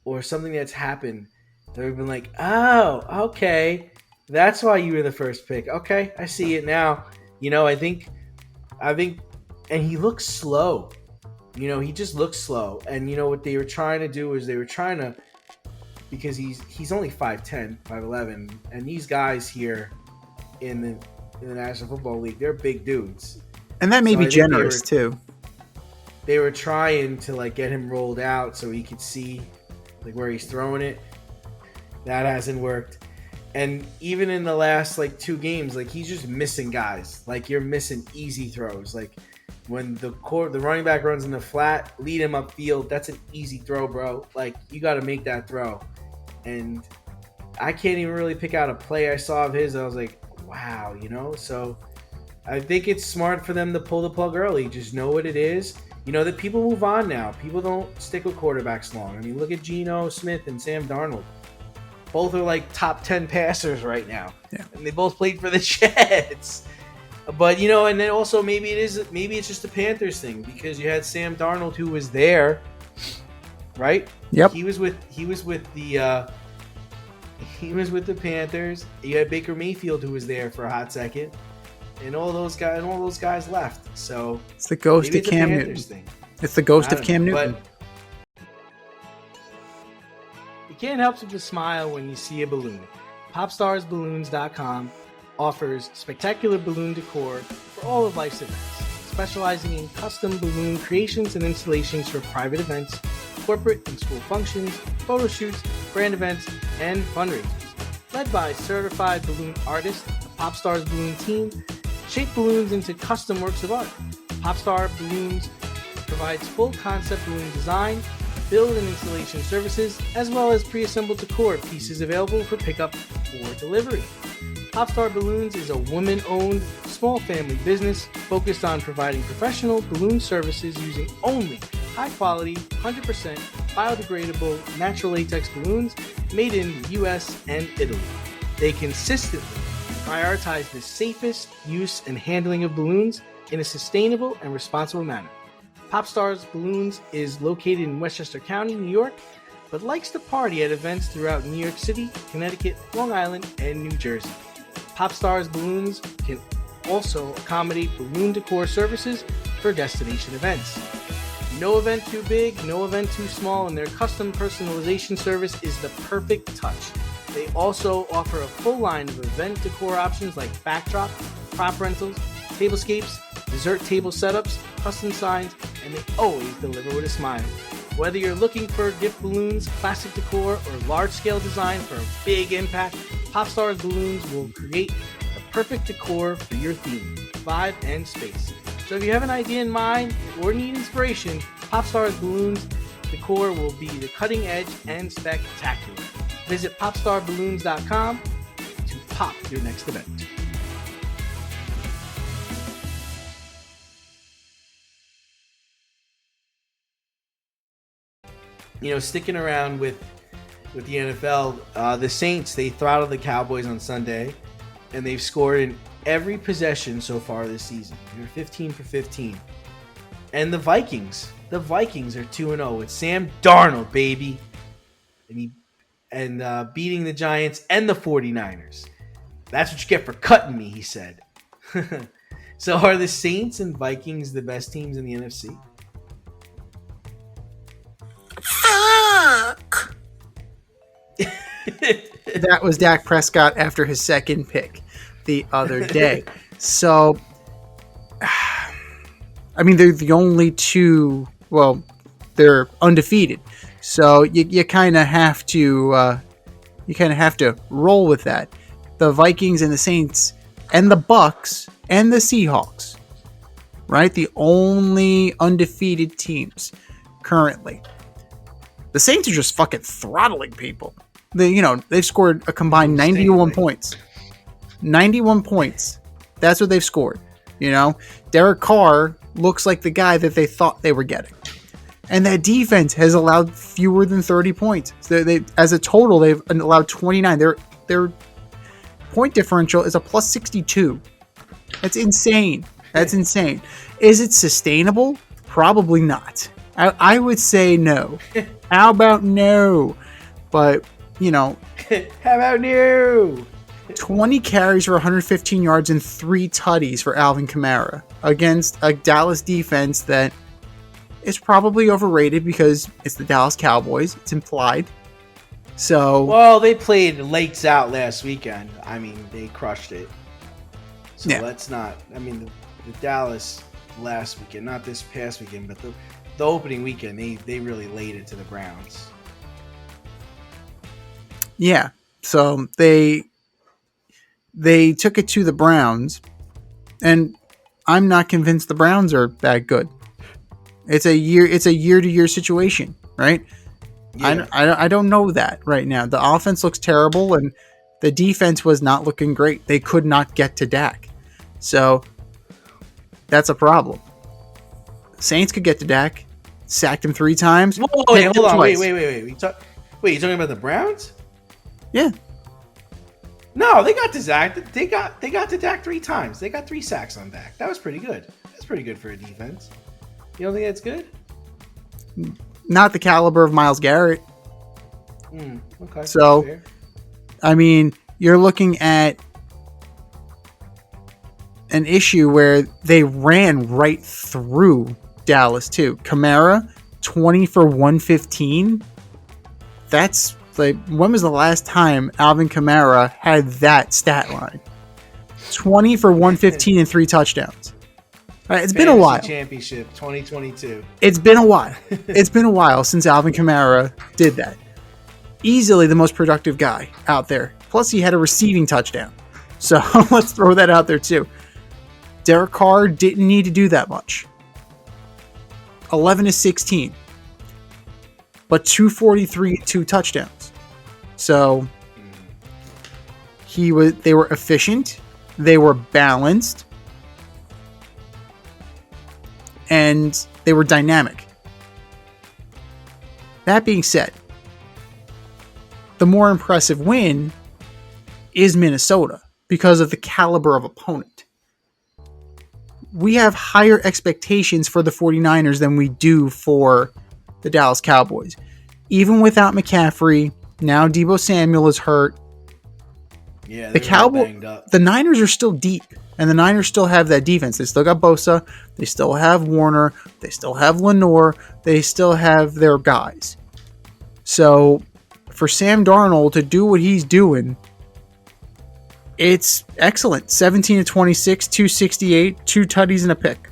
or something that's happened that we've been like, oh, okay, that's why you were the first pick. Okay, I see it now. I think, and he looks slow. He just looks slow. And what they were trying to do is because he's only 5'10", 5'11", and these guys here in the National Football League, they're big dudes. And that may be generous too. They were trying to get him rolled out so he could see where he's throwing it. That hasn't worked. And even in the last 2 games, he's just missing guys. You're missing easy throws. When the running back runs in the flat, lead him upfield. That's an easy throw, bro. You got to make that throw. And I can't even really pick out a play I saw of his. I was like, wow, So I think it's smart for them to pull the plug early. Just know what it is. That people move on now. People don't stick with quarterbacks long. I mean, look at Geno Smith and Sam Darnold. Both are top 10 passers right now. Yeah. And they both played for the Jets. But, and then also maybe it's just a Panthers thing because you had Sam Darnold who was there, right? Yep. He was with the Panthers. You had Baker Mayfield who was there for a hot second. And all those guys left. So it's the ghost of Cam Newton. Thing. It's the ghost of Cam Newton. But you can't help but smile when you see a balloon. PopstarsBalloons.com offers spectacular balloon decor for all of life's events, specializing in custom balloon creations and installations for private events, corporate and school functions, photo shoots, brand events, and fundraisers. Led by certified balloon artists, the Popstars Balloon team shape balloons into custom works of art. Popstar Balloons provides full concept balloon design, build and installation services, as well as pre-assembled decor pieces available for pickup or delivery. Popstar Balloons is a woman-owned, small family business focused on providing professional balloon services using only high-quality, 100% biodegradable natural latex balloons made in the US and Italy. They consistently prioritize the safest use and handling of balloons in a sustainable and responsible manner. Popstars Balloons is located in Westchester County, New York, but likes to party at events throughout New York City, Connecticut, Long Island, and New Jersey. Popstars Balloons can also accommodate balloon decor services for destination events. No event too big, no event too small, and their custom personalization service is the perfect touch. They also offer a full line of event decor options like backdrop, prop rentals, tablescapes, dessert table setups, custom signs, and they always deliver with a smile. Whether you're looking for gift balloons, classic decor, or large-scale design for a big impact, Popstars Balloons will create the perfect decor for your theme, vibe, and space. So if you have an idea in mind or need inspiration, Popstars Balloons decor will be the cutting edge and spectacular. Visit popstarballoons.com to pop your next event. Sticking around with the NFL, the Saints, they throttled the Cowboys on Sunday, and they've scored in every possession so far this season. They're 15 for 15. And the Vikings are 2-0 with Sam Darnold, baby. And beating the Giants and the 49ers. That's what you get for cutting me, he said. So are the Saints and Vikings the best teams in the NFC? Fuck! That was Dak Prescott after his second pick the other day. So, I mean, they're the only two, well, they're undefeated. So you kind of have to roll with that. The Vikings and the Saints and the Bucks and the Seahawks, right? The only undefeated teams currently. The Saints are just fucking throttling people. They've scored a combined 91 points. 91 points. That's what they've scored. Derek Carr looks like the guy that they thought they were getting. And that defense has allowed fewer than 30 points. So they, as a total, they've allowed 29. They're point differential is a plus 62. That's insane. That's insane. Is it sustainable? Probably not. I would say no. How about no? But, How about no? 20 carries for 115 yards and 3 tutties for Alvin Kamara against a Dallas defense that is probably overrated because it's the Dallas Cowboys. It's implied. So, well, they played lights out last weekend. I mean, they crushed it. So let's not. I mean, the Dallas last weekend, not this past weekend, but the opening weekend, they really laid it to the Browns. Yeah. So they took it to the Browns, and I'm not convinced the Browns are that good. It's a year-to-year situation, right? Yeah. I don't know that right now. The offense looks terrible, and the defense was not looking great. They could not get to Dak. So that's a problem. Saints could get to Dak, sacked him 3 times. Whoa, wait, hold on. Wait. You talking about the Browns? Yeah. No, they got to Dak. They got to Dak 3 times. They got 3 sacks on Dak. That was pretty good. That's pretty good for a defense. You don't think that's good? Not the caliber of Myles Garrett. Okay. So, I mean, you're looking at an issue where they ran right through Dallas too. Kamara, 20 for 115. That's like, when was the last time Alvin Kamara had that stat line? 20 for 115 and 3 touchdowns. It's been a while. Championship 2022. It's been a while. It's been a while since Alvin Kamara did that. Easily the most productive guy out there. Plus, he had a receiving touchdown. So let's throw that out there too. Derek Carr didn't need to do that much. 11 to 16. But 243 and 2 touchdowns. So they were efficient. They were balanced. And they were dynamic. That being said, the more impressive win is Minnesota because of the caliber of opponent. We have higher expectations for the 49ers than we do for the Dallas Cowboys. Even without McCaffrey, now Deebo Samuel is hurt. Yeah, the Niners are still deep, and the Niners still have that defense. They still got Bosa, they still have Warner, they still have Lenore, they still have their guys. So, for Sam Darnold to do what he's doing, it's excellent. 17 to 26, 268, 2 tutties and a pick.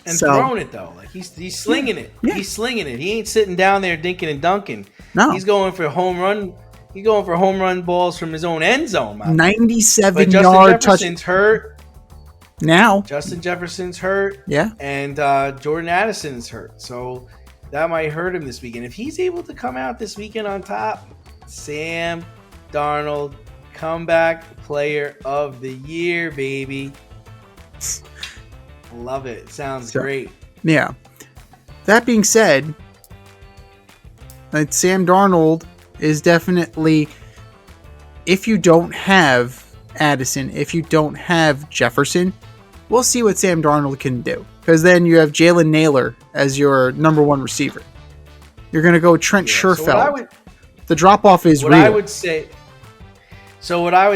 And throwing it though, like he's slinging it. Yeah. He's slinging it. He ain't sitting down there dinking and dunking. No, he's going for home run. He's going for home run balls from his own end zone. 97-yard touch. Jefferson's hurt now. Justin Jefferson's hurt. Yeah, and Jordan Addison's hurt. So that might hurt him this weekend. If he's able to come out this weekend on top, Sam Darnold, comeback player of the year, baby. Love it. Sounds great. Yeah. That being said, Sam Darnold is definitely, if you don't have Addison, if you don't have Jefferson, we'll see what Sam Darnold can do. Because then you have Jalen Naylor as your number 1 receiver. You're going to go Trent Sherfield. The drop-off is real. What I would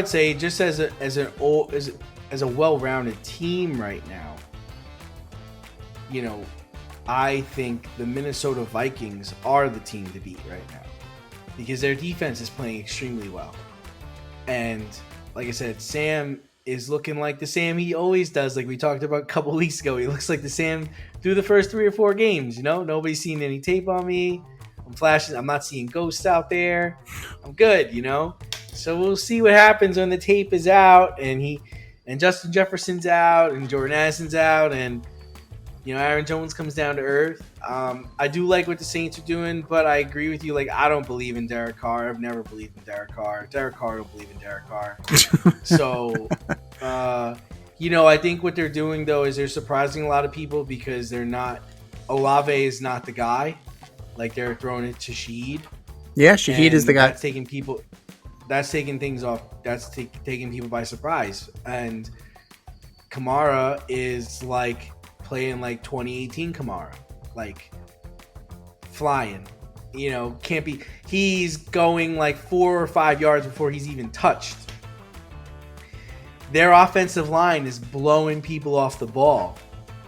say, just as a well-rounded team right now, you know, I think the Minnesota Vikings are the team to beat right now because their defense is playing extremely well. And like I said, Sam is looking like the Sam he always does. Like we talked about a couple weeks ago, he looks like the Sam through the first 3 or 4 games. You know, nobody's seen any tape on me. I'm flashing. I'm not seeing ghosts out there. I'm good, you know. So we'll see what happens when the tape is out and Justin Jefferson's out and Jordan Addison's out and Aaron Jones comes down to earth. I do like what the Saints are doing, but I agree with you. Like, I don't believe in Derek Carr. I've never believed in Derek Carr. Derek Carr don't believe in Derek Carr. So, I think what they're doing, though, is they're surprising a lot of people because they're not – Olave is not the guy. Like, they're throwing it to Shaheed. Yeah, Shaheed is the guy. That's taking people that's taking things off. That's taking people by surprise. And Kamara is like playing like 2018 Kamara, like flying. You know, can't be. He's going like 4 or 5 yards before he's even touched. Their offensive line is blowing people off the ball.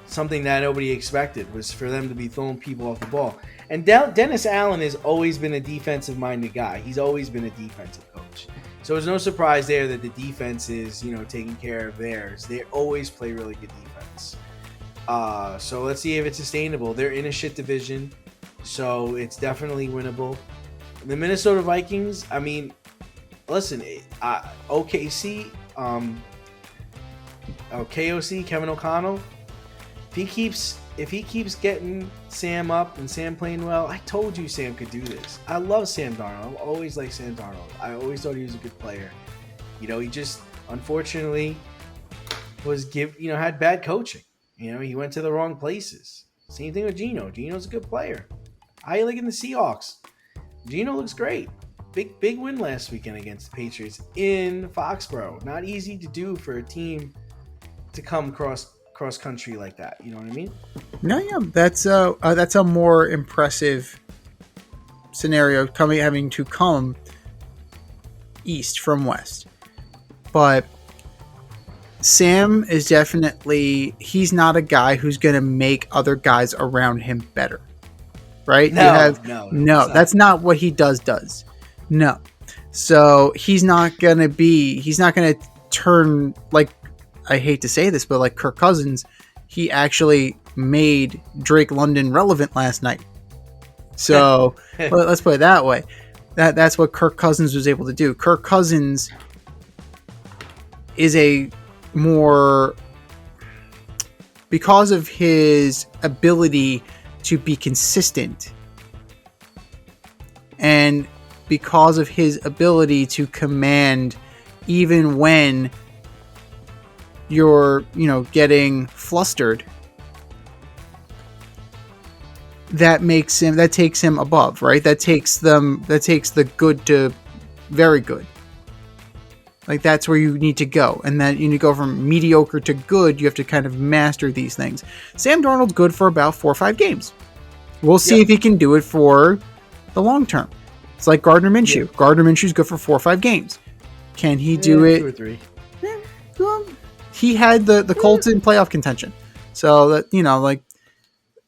Something that nobody expected was for them to be throwing people off the ball. And Dennis Allen has always been a defensive-minded guy. He's always been a defensive coach. So it's no surprise there that the defense is, you know, taking care of theirs. They always play really good defense. So let's see if it's sustainable. They're in a shit division, so it's definitely winnable. The Minnesota Vikings, I mean, listen, OKC, KOC, Kevin O'Connell, if he keeps getting Sam up and Sam playing well, I told you Sam could do this. I love Sam Darnold. I've always liked Sam Darnold. I always thought he was a good player. You know, he just unfortunately had bad coaching. You know, he went to the wrong places. Same thing with Geno. Geno's a good player. How you liking the Seahawks? Geno looks great. Big win last weekend against the Patriots in Foxborough. Not easy to do for a team to come cross country like that. You know what I mean? No, yeah, that's a more impressive scenario having to come east from west. But Sam is definitely, he's not a guy who's going to make other guys around him better. Right? No, that's not what he does. No. So he's not going to turn, like, I hate to say this, but like Kirk Cousins, he actually made Drake London relevant last night. So let's put it that way. That's what Kirk Cousins was able to do. Kirk Cousins is because of his ability to be consistent and because of his ability to command even when you're, getting flustered, that takes him above, right? That takes the good to very good. Like, that's where you need to go. And then you need to go from mediocre to good. You have to kind of master these things. Sam Darnold's good for about 4 or 5 games. We'll see if he can do it for the long term. It's like Gardner Minshew. Yeah. Gardner Minshew's good for 4 or 5ve games. Can he do it? 2 or 3. Yeah, well, he had the Colts in playoff contention. So that,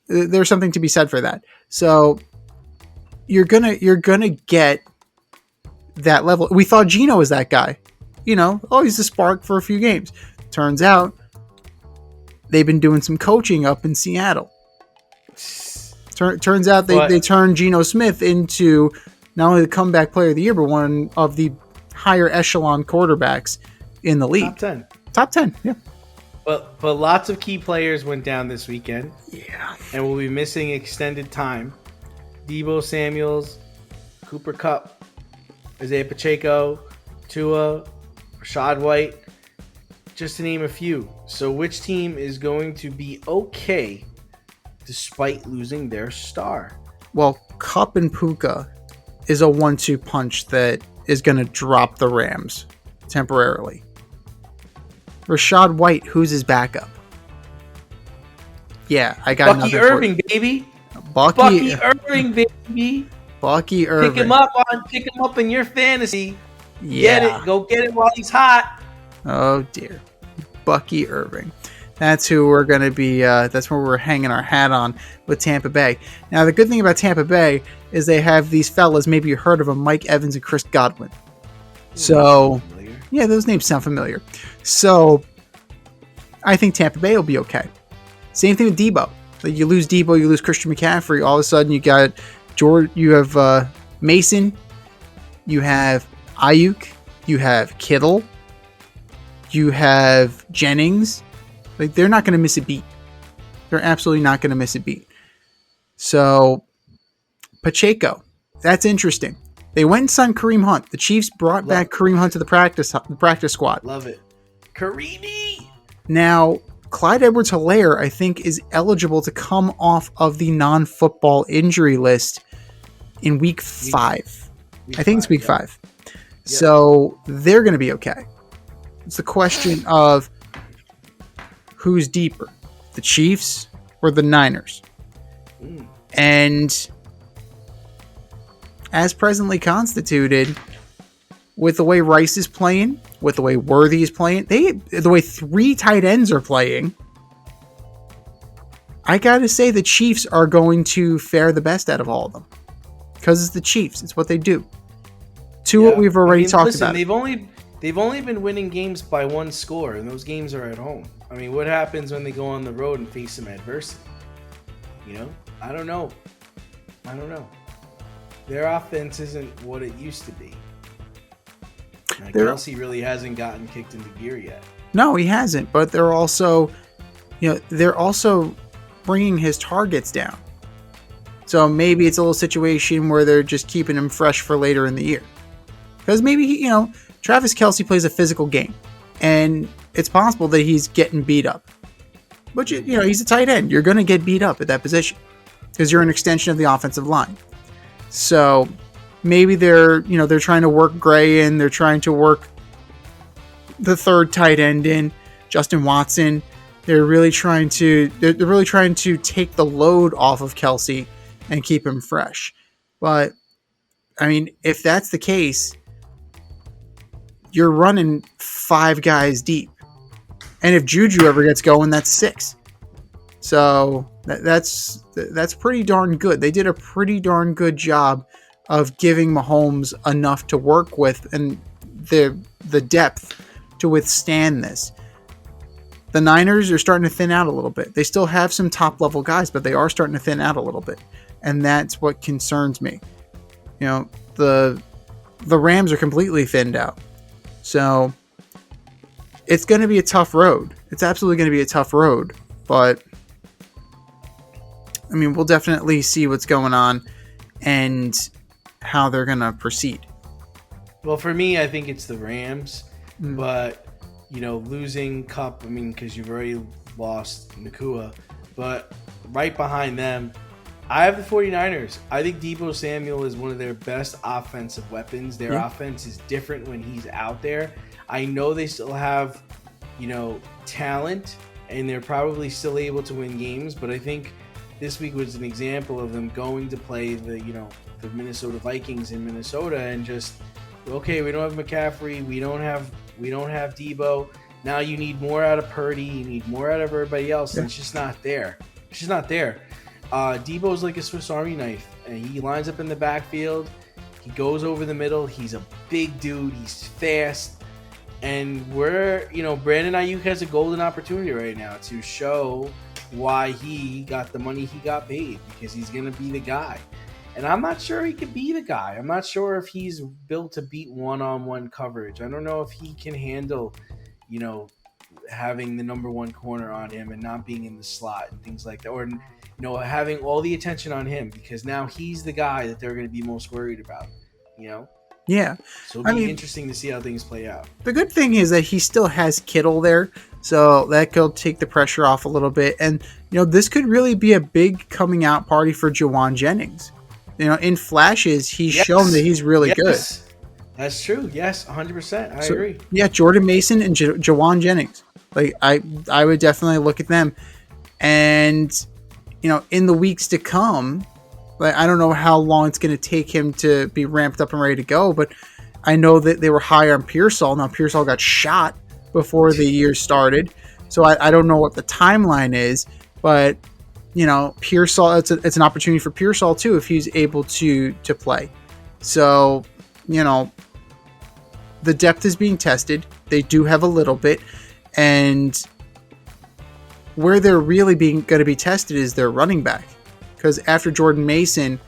there's something to be said for that. So you're gonna get that level. We thought Geno was that guy. He's a spark for a few games. Turns out they've been doing some coaching up in Seattle. Turns out they turned Geno Smith into not only the comeback player of the year, but one of the higher echelon quarterbacks in the league. Top 10, yeah. But lots of key players went down this weekend. Yeah. And we'll be missing extended time. Deebo Samuels, Cooper Kupp, Isaiah Pacheco, Tua, Rashad White, just to name a few. So which team is going to be okay despite losing their star? Well, Kupp and Puka is a 1-2 punch that is going to drop the Rams temporarily. Rashad White, who's his backup? Yeah, I got Bucky Irving, baby. Bucky Irving, baby. Bucky Irving. Pick him up in your fantasy. Yeah. Get it. Go get it while he's hot. Oh dear. Bucky Irving. That's who we're going to be, that's where we're hanging our hat on with Tampa Bay. Now, the good thing about Tampa Bay is they have these fellas, maybe you heard of them, Mike Evans and Chris Godwin. So, yeah, those names sound familiar. So, I think Tampa Bay will be okay. Same thing with Debo. Like, you lose Debo, you lose Christian McCaffrey. All of a sudden, you got you have Mason, you have Ayuk, you have Kittle, you have Jennings. Like, they're not going to miss a beat. They're absolutely not going to miss a beat. So, Pacheco, that's interesting. They went and signed Kareem Hunt. The Chiefs brought back Kareem Hunt to the practice squad. Love it. Kareemy! Now, Clyde Edwards-Helaire, I think, is eligible to come off of the non-football injury list in week 5. I think it's week 5. So they're going to be okay. It's the question of who's deeper, the Chiefs or the Niners. And as presently constituted, with the way Rice is playing, with the way Worthy is playing, the way 3 tight ends are playing, I gotta say the Chiefs are going to fare the best out of all of them. Because it's the Chiefs. It's what they do. What we've already talked about. They've only been winning games by 1 score, and those games are at home. I mean, what happens when they go on the road and face some adversity? I don't know. Their offense isn't what it used to be. Kelsey really hasn't gotten kicked into gear yet. No, he hasn't. But they're also bringing his targets down. So maybe it's a little situation where they're just keeping him fresh for later in the year. Because maybe, Travis Kelsey plays a physical game. And it's possible that he's getting beat up. But, he's a tight end. You're going to get beat up at that position. Because you're an extension of the offensive line. So maybe they're trying to work Gray in. They're trying to work the third tight end in, Justin Watson. They're really trying to take the load off of Kelsey and keep him fresh. But, I mean, if that's the case, you're running 5 guys deep. And if Juju ever gets going, that's 6. So that's pretty darn good. They did a pretty darn good job of giving Mahomes enough to work with and the depth to withstand this. The Niners are starting to thin out a little bit. They still have some top-level guys, but they are starting to thin out a little bit. And that's what concerns me. The Rams are completely thinned out. So it's going to be a tough road. It's absolutely going to be a tough road. But, I mean, we'll definitely see what's going on and how they're going to proceed. Well, for me, I think it's the Rams. But, losing Kupp, because you've already lost Nakua. But right behind them, I have the 49ers. I think Deebo Samuel is one of their best offensive weapons. Their offense is different when he's out there. I know they still have, talent, and they're probably still able to win games. But I think this week was an example of them going to play the Minnesota Vikings in Minnesota and just, okay, we don't have McCaffrey. We don't have Deebo. Now you need more out of Purdy. You need more out of everybody else. And it's just not there. Deebo's like a Swiss Army knife, and he lines up in the backfield. He goes over the middle. He's a big dude. He's fast. And Brandon Ayuk has a golden opportunity right now to show why he got the money he got paid, because he's going to be the guy. And I'm not sure he could be the guy. I'm not sure if he's built to beat one-on-one coverage. I don't know if he can handle, having the number 1 corner on him and not being in the slot and things like that. Or, having all the attention on him, because now he's the guy that they're going to be most worried about, Yeah. So it'll be interesting to see how things play out. The good thing is that he still has Kittle there, so that could take the pressure off a little bit. And, this could really be a big coming out party for Jawan Jennings. In flashes, he's shown that he's really good. That's true. Yes, 100%. I agree. Yeah, Jordan Mason and Jawan Jennings. I would definitely look at them. And, in the weeks to come, I don't know how long it's going to take him to be ramped up and ready to go, but I know that they were high on Pearsall. Now, Pearsall got shot before the year started, so I don't know what the timeline is, but, Pearsall, it's an opportunity for Pearsall, too, if he's able to play. So, the depth is being tested. They do have a little bit, and where they're really going to be tested is their running back. Because after Jordan Mason,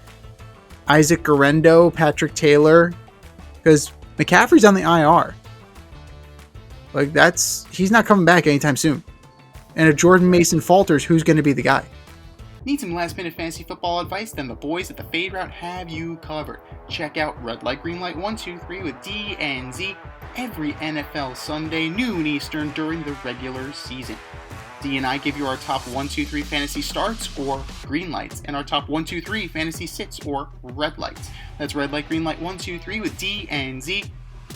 Isaac Guerrero, Patrick Taylor, because McCaffrey's on the IR. He's not coming back anytime soon. And if Jordan Mason falters, who's going to be the guy? Need some last-minute fantasy football advice? Then the boys at the Fade Route have you covered. Check out Red Light, Green Light 123 with D and Z every NFL Sunday, noon Eastern, during the regular season. D and I give you our top 1, 2, 3 fantasy starts or green lights, and our top 1, 2, 3 fantasy sits or red lights. That's Red Light, Green Light 1, 2, 3 with D and Z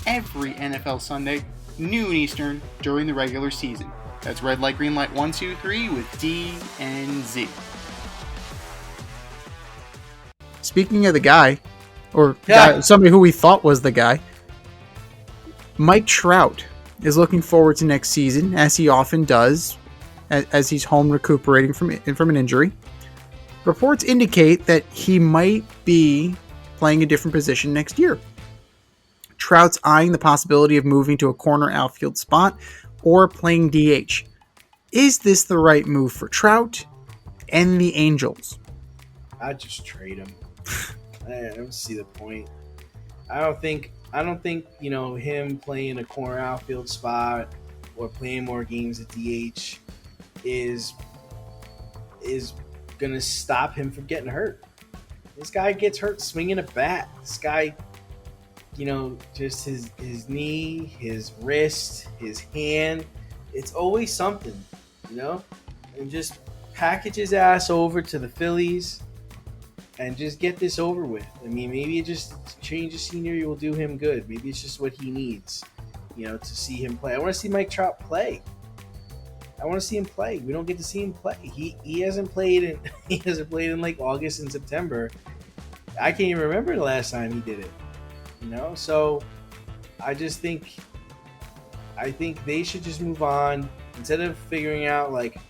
every NFL Sunday, noon Eastern, during the regular season. That's Red Light, Green Light 1, 2, 3 with D and Z. Speaking of the guy, somebody who we thought was the guy, Mike Trout is looking forward to next season, as he often does, as he's home recuperating from an injury. Reports indicate that he might be playing a different position next year. Trout's eyeing the possibility of moving to a corner outfield spot or playing DH. Is this the right move for Trout and the Angels? I'd just trade him. I don't see the point. I don't think him playing a corner outfield spot or playing more games at DH is gonna stop him from getting hurt. This guy gets hurt swinging a bat. This guy, just his knee, his wrist, his hand, it's always something, and just package his ass over to the Phillies and just get this over with. I mean, maybe just change of scenery will do him good. Maybe it's just what he needs, to see him play. I want to see Mike Trout play. I want to see him play. We don't get to see him play. He hasn't played in like August and September. I can't even remember the last time he did it. So I think they should just move on instead of figuring out like if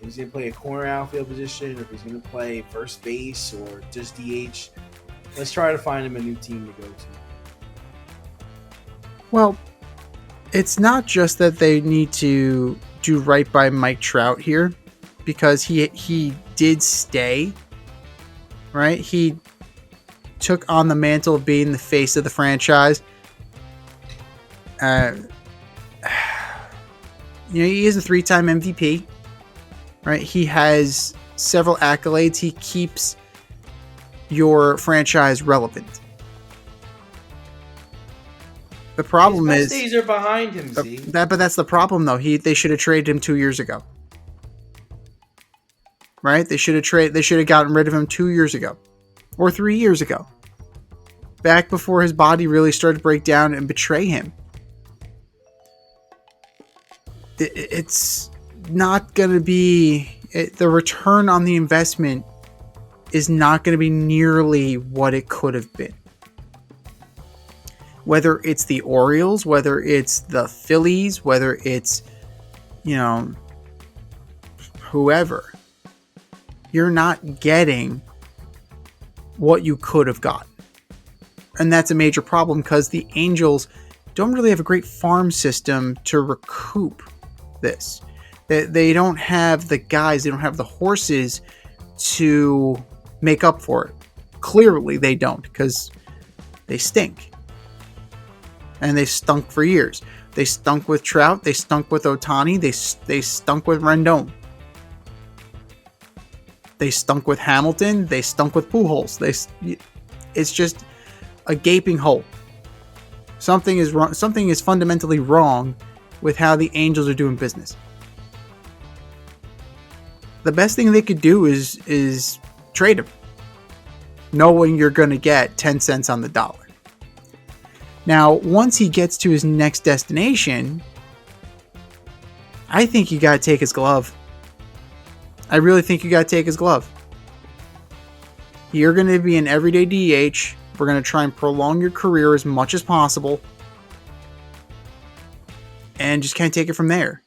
he's gonna play a corner outfield position or if he's gonna play first base or just DH. Let's try to find him a new team to go to. Well, it's not just that they need to do right by Mike Trout here, because he did stay, right? He took on the mantle of being the face of the franchise. He is a 3-time MVP, right? He has several accolades. He keeps your franchise relevant. The problem His is best days are behind him. but that's the problem, though. They should have traded him 2 years ago, right? They should have gotten rid of him 2 years ago, or 3 years ago, back before his body really started to break down and betray him. It's not going to be the return on the investment is not going to be nearly what it could have been. Whether it's the Orioles, whether it's the Phillies, whether it's, whoever, you're not getting what you could have gotten. And that's a major problem because the Angels don't really have a great farm system to recoup this. They don't have the guys, they don't have the horses to make up for it. Clearly they don't, because they stink. And they stunk for years. They stunk with Trout. They stunk with Ohtani. They stunk with Rendon. They stunk with Hamilton. They stunk with Pujols. It's just a gaping hole. Something is wrong. Something is fundamentally wrong with how the Angels are doing business. The best thing they could do is trade him, knowing you're going to get 10 cents on the dollar. Now, once he gets to his next destination, I think you got to take his glove. I really think you got to take his glove. You're going to be an everyday DH. We're going to try and prolong your career as much as possible. And just kind of take it from there.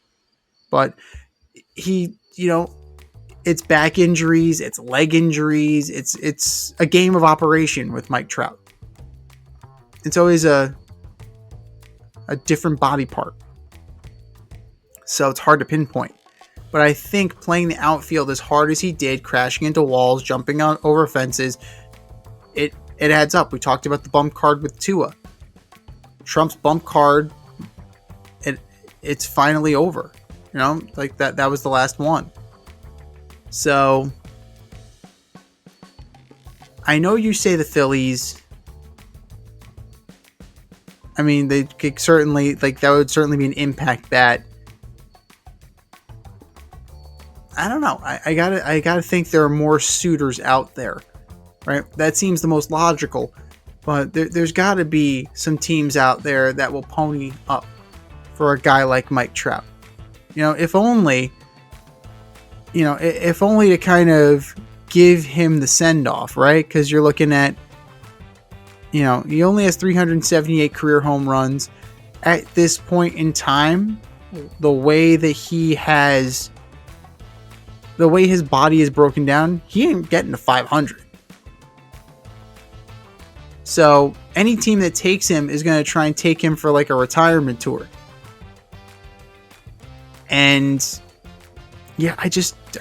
But it's back injuries, it's leg injuries, it's a game of operation with Mike Trout. It's always a different body part. So it's hard to pinpoint. But I think playing the outfield as hard as he did, crashing into walls, jumping over fences, it adds up. We talked about the bump card with Tua. Trump's bump card, it's finally over. Like that was the last one. So I know you say the Phillies. I mean, they could certainly, that would certainly be an impact bat. I don't know. I gotta think there are more suitors out there, right? That seems the most logical. But there's got to be some teams out there that will pony up for a guy like Mike Trout. If only to kind of give him the send-off, right? Because you're looking at, he only has 378 career home runs. At this point in time, the way his body is broken down, he ain't getting to 500. So any team that takes him is going to try and take him for like a retirement tour. And yeah, I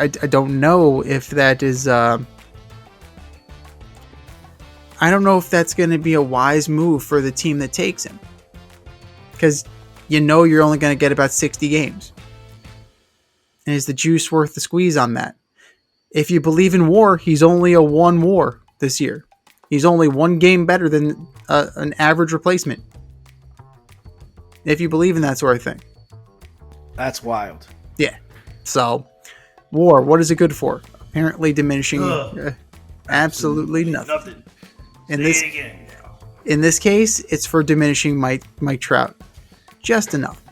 don't know if that is, I don't know if that's going to be a wise move for the team that takes him. Because you're only going to get about 60 games. And is the juice worth the squeeze on that? If you believe in WAR, he's only a 1 WAR this year. He's only 1 game better than an average replacement. If you believe in that sort of thing. That's wild. Yeah. So, WAR, what is it good for? Apparently diminishing absolutely nothing. In this case, it's for diminishing Mike Trout. Just enough.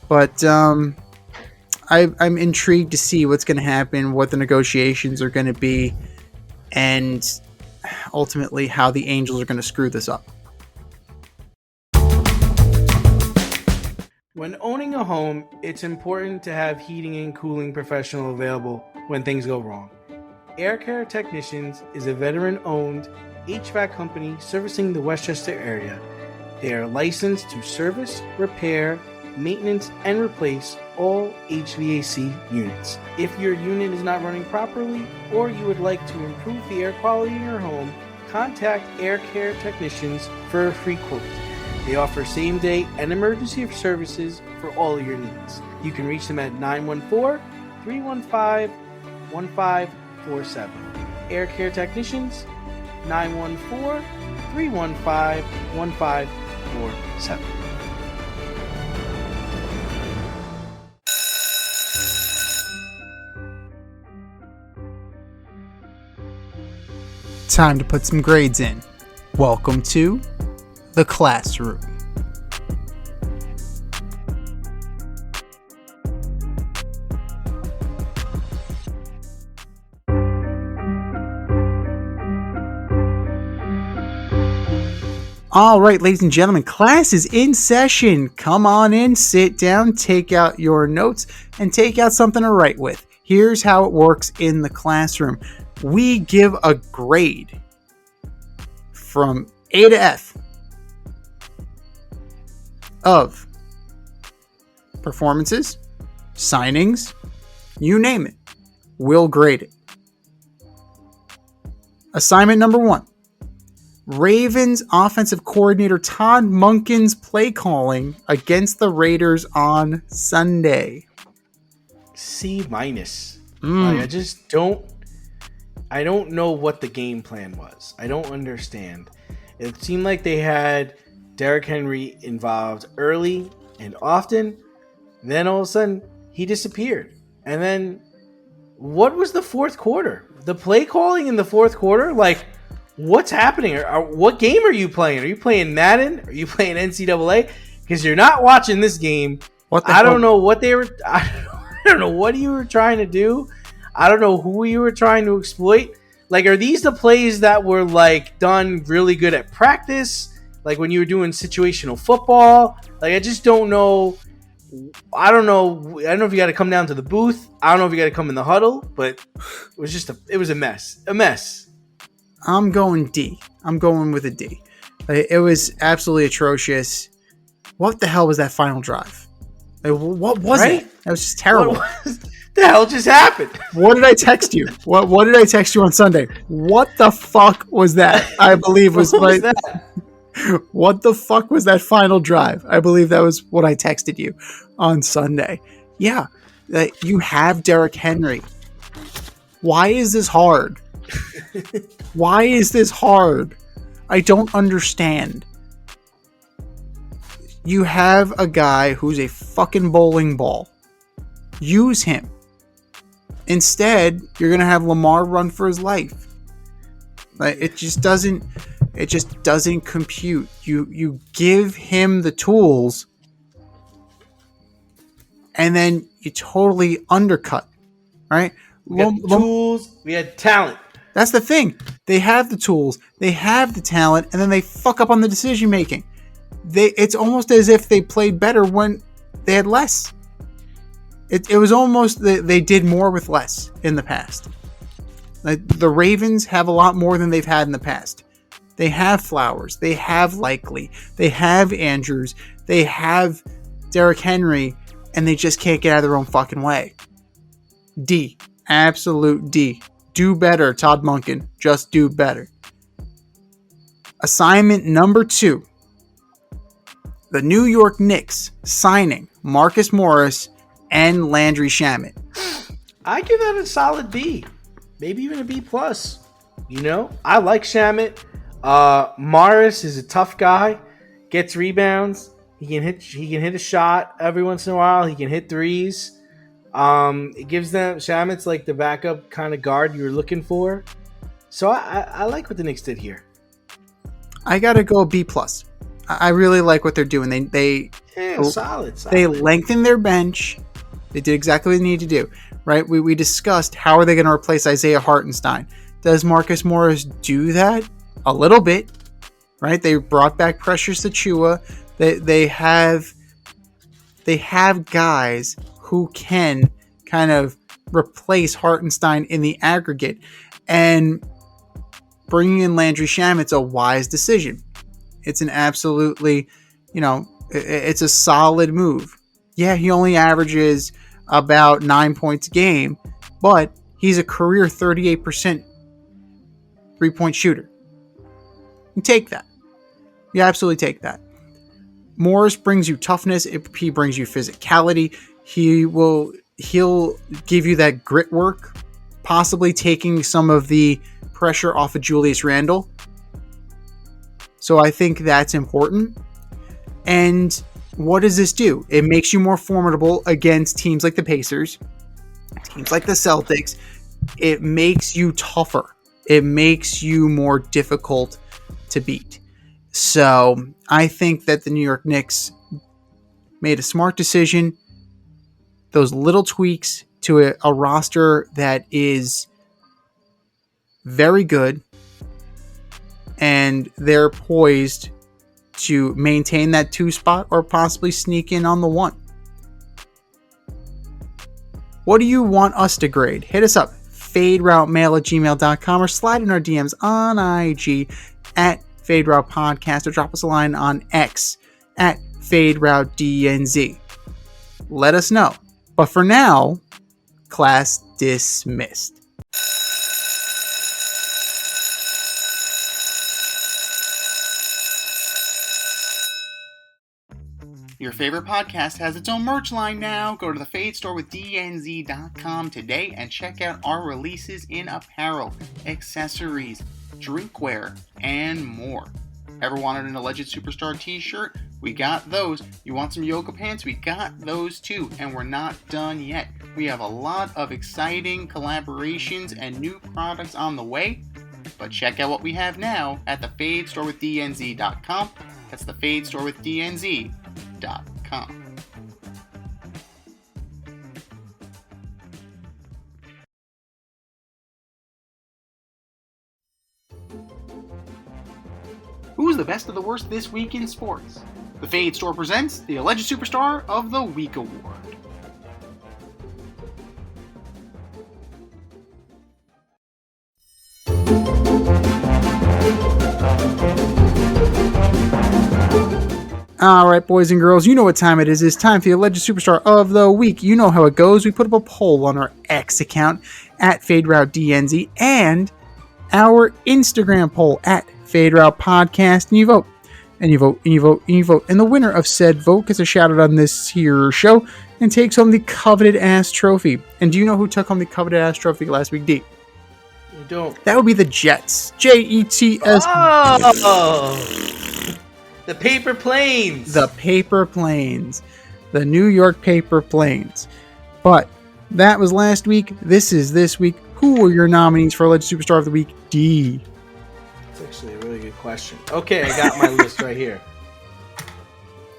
But I'm intrigued to see what's going to happen, what the negotiations are going to be, and ultimately how the Angels are going to screw this up. When owning a home, it's important to have heating and cooling professional available when things go wrong. Air Care Technicians is a veteran-owned HVAC company servicing the Westchester area. They are licensed to service, repair, maintenance, and replace all HVAC units. If your unit is not running properly or you would like to improve the air quality in your home, contact Air Care Technicians for a free quote. They offer same-day and emergency services for all of your needs. You can reach them at 914-315-1547. Air Care Technicians, 914-315-1547. Time to put some grades in. Welcome to the classroom. All right, ladies and gentlemen, class is in session. Come on in, sit down, take out your notes, and take out something to write with. Here's how it works in the classroom. We give a grade from A to F of performances, signings, you name it. We'll grade it. Assignment number 1. Ravens offensive coordinator Todd Monken's play calling against the Raiders on Sunday. C-. I don't know what the game plan was. I don't understand. It seemed like they had Derrick Henry involved early and often. Then all of a sudden, he disappeared. And then, what was the fourth quarter? The play calling in the fourth quarter? Like, what's happening? What game are you playing? Are you playing Madden? Are you playing NCAA? Because you're not watching this game. I don't know what they were. I don't know what you were trying to do. I don't know who you were trying to exploit. Like, are these the plays that were like done really good at practice? Like when you were doing situational football? Like, I just don't know. I don't know if you got to come down to the booth. I don't know if you got to come in the huddle. But it was a mess. A mess. I'm going D. I'm going with a D. It was absolutely atrocious. What the hell was that final drive? What was it? That was just terrible. What the hell just happened? What did I text you? What did I text you on Sunday? What the fuck was that? I believe was my. What the fuck was that final drive? I believe that was what I texted you on Sunday. Yeah, you have Derrick Henry. Why is this hard? Why is this hard? I don't understand. You have a guy who's a fucking bowling ball. Use him. Instead, you're going to have Lamar run for his life. It just doesn't... It just doesn't compute. You give him the tools, and then you totally undercut, right? We had tools, we had talent. That's the thing. They have the tools, they have the talent, and then they fuck up on the decision making. It's almost as if they played better when they had less. It was almost they did more with less in the past. Like the Ravens have a lot more than they've had in the past. They have Flowers, they have Likely, they have Andrews, they have Derrick Henry, and they just can't get out of their own fucking way. D. Absolute D. Do better, Todd Monken. Just do better. Assignment number 2. The New York Knicks signing Marcus Morris and Landry Shamet. I give that a solid B. Maybe even a B+. I like Shamet. Morris is a tough guy. Gets rebounds. He can hit a shot every once in a while. He can hit threes. It gives them Shamet's like the backup kind of guard you were looking for. So I like what the Knicks did here. I gotta go B+. I really like what they're doing. Solid. They lengthened their bench. They did exactly what they needed to do. Right? We discussed how are they going to replace Isaiah Hartenstein. Does Marcus Morris do that? A little bit. Right? They brought back Precious Achiuwa. They have guys who can kind of replace Hartenstein in the aggregate, and bringing in Landry Shamet's a wise decision. It's an absolutely, it's a solid move. Yeah, he only averages about 9 points a game, but he's a career 38% 3-point shooter. You take that. You absolutely take that. Morris brings you toughness. He brings you physicality. He'll give you that grit work, possibly taking some of the pressure off of Julius Randle. So I think that's important. And what does this do? It makes you more formidable against teams like the Pacers, teams like the Celtics. It makes you tougher. It makes you more difficult to beat. So I think that the New York Knicks made a smart decision. Those little tweaks to a roster that is very good, and they're poised to maintain that 2 spot or possibly sneak in on the 1. What do you want us to grade? Hit us up, faderoutemail@gmail.com, or slide in our DMs on IG at FadeRoutePodcast, or drop us a line on X at FadeRouteDNZ. Let us know. But for now, class dismissed. Your favorite podcast has its own merch line now. Go to the Fade Store with DNZ.com today and check out our releases in apparel, accessories, drinkware, and more. Ever wanted an Alleged Superstar t-shirt? We got those. You want some yoga pants? We got those too. And we're not done yet. We have a lot of exciting collaborations and new products on the way. But check out what we have now at the Fade Store with DNZ.com. That's the Fade Store with DNZ.com. Who's the best of the worst this week in sports? The Fade Store presents the Alleged Superstar of the Week Award. All right, boys and girls, you know what time it is. It's time for the Alleged Superstar of the Week. You know how it goes. We put up a poll on our X account at FadeRouteDNZ and our Instagram poll at FadeRoutePodcast, and you vote. And you vote, and you vote, and you vote. And the winner of said vote gets a shout out on this here show and takes home the coveted ass trophy. And do you know who took home the coveted ass trophy last week, D? You don't. That would be the Jets. Jets. Oh! The Paper Planes. The Paper Planes. The New York Paper Planes. But that was last week. This is this week. Who were your nominees for Alleged Superstar of the Week, D? That's actually a really good question. question. Okay, I got my list right here.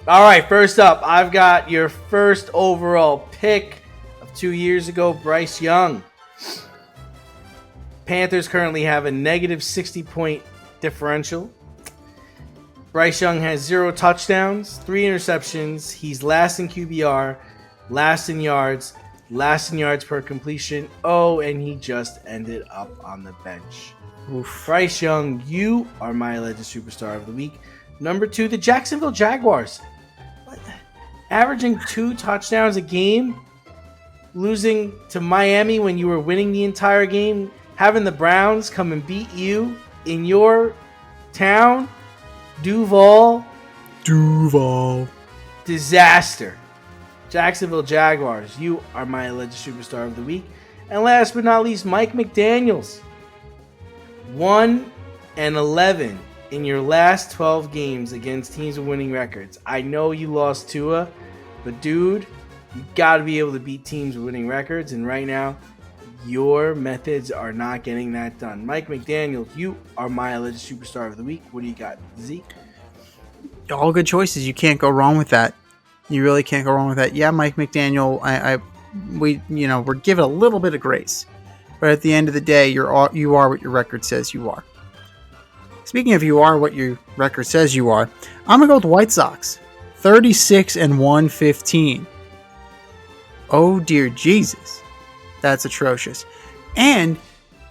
All right, first up, I've got your first overall pick of 2 years ago, Bryce Young. Panthers currently have a negative 60-point differential. Bryce Young has 0 touchdowns, 3 interceptions. He's last in QBR, last in yards per completion. Oh, and he just ended up on the bench. Oof. Bryce Young, you are my alleged superstar of the week. Number 2, the Jacksonville Jaguars. What? Averaging 2 touchdowns a game, losing to Miami when you were winning the entire game, having the Browns come and beat you in your town. Duval. Disaster. Jacksonville Jaguars, you are my alleged superstar of the week. And last but not least, Mike McDaniels. 1-11 in your last 12 games against teams with winning records. I know you lost Tua, but dude, you got to be able to beat teams with winning records. And right now, your methods are not getting that done. Mike McDaniels, you are my alleged superstar of the week. What do you got, Zeke? All good choices. You can't go wrong with that. You really can't go wrong with that. Yeah, Mike McDaniel, we're given a little bit of grace, but at the end of the day, you are what your record says you are. Speaking of you are what your record says you are, I'm gonna go with the White Sox, 36-115. Oh dear Jesus, that's atrocious. And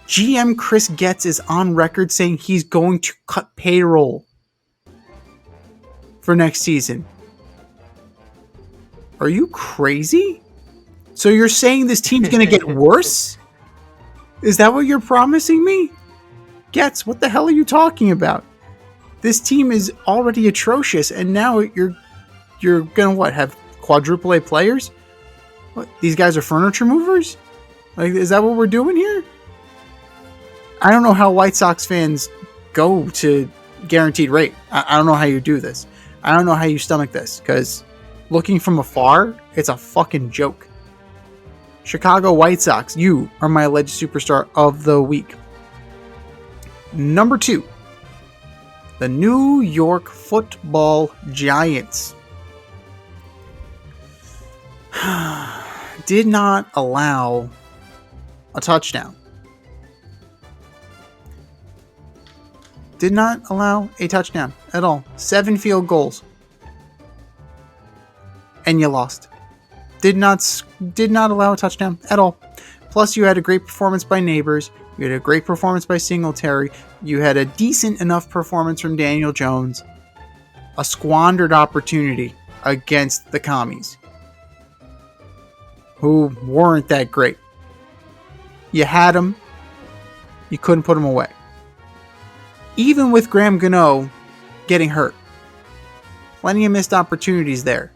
GM Chris Getz is on record saying he's going to cut payroll for next season. Are you crazy? So you're saying this team's going to get worse? Is that what you're promising me? Getz, what the hell are you talking about? This team is already atrocious, and now you're going to have quadruple A players? What? These guys are furniture movers? Like, is that what we're doing here? I don't know how White Sox fans go to guaranteed rate. I don't know how you do this. I don't know how you stomach this, because looking from afar, it's a fucking joke. Chicago White Sox, you are my alleged superstar of the week. Number 2, the New York Football Giants. Did not allow a touchdown. Did not allow a touchdown at all. 7 field goals. And you lost. Did not allow a touchdown at all. Plus, you had a great performance by Nabers. You had a great performance by Singletary. You had a decent enough performance from Daniel Jones. A squandered opportunity against the Commies, who weren't that great. You had them. You couldn't put them away. Even with Graham Gano getting hurt. Plenty of missed opportunities there.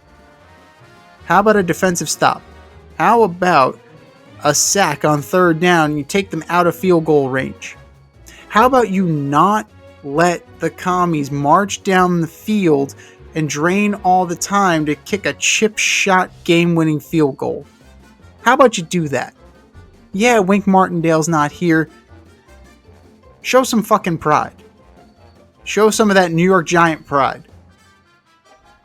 How about a defensive stop? How about a sack on 3rd down and you take them out of field goal range? How about you not let the Commies march down the field and drain all the time to kick a chip shot game-winning field goal? How about you do that? Yeah, Wink Martindale's not here. Show some fucking pride. Show some of that New York Giant pride.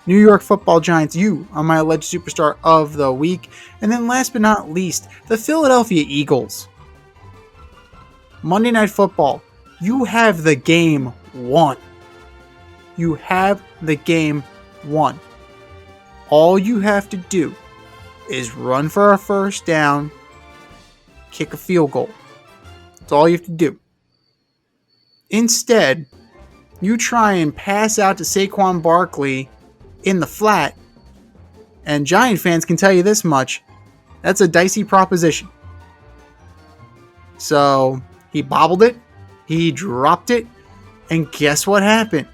New York Football Giants, you are my alleged superstar of the week. And then last but not least, the Philadelphia Eagles. Monday Night Football, you have the game won. You have the game won. All you have to do is run for a 1st down, kick a field goal. That's all you have to do. Instead, you try and pass out to Saquon Barkley in the flat, and Giant fans can tell you this much: that's a dicey proposition. So he bobbled it, he dropped it, and guess what happened?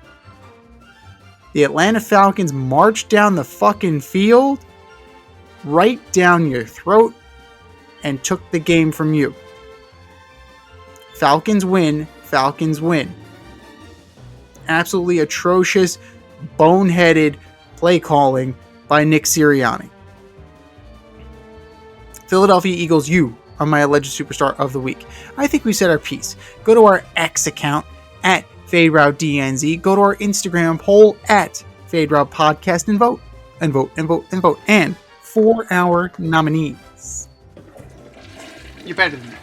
The Atlanta Falcons marched down the fucking field, right down your throat, and took the game from you. Falcons win. Falcons win. Absolutely atrocious, boneheaded play calling by Nick Sirianni. Philadelphia Eagles, you are my alleged superstar of the week. I think we said our piece. Go to our X account at Fade Route DNZ. Go to our Instagram poll at Fade Route Podcast and vote. And vote, and vote, and vote. And for our nominees. You're better than that.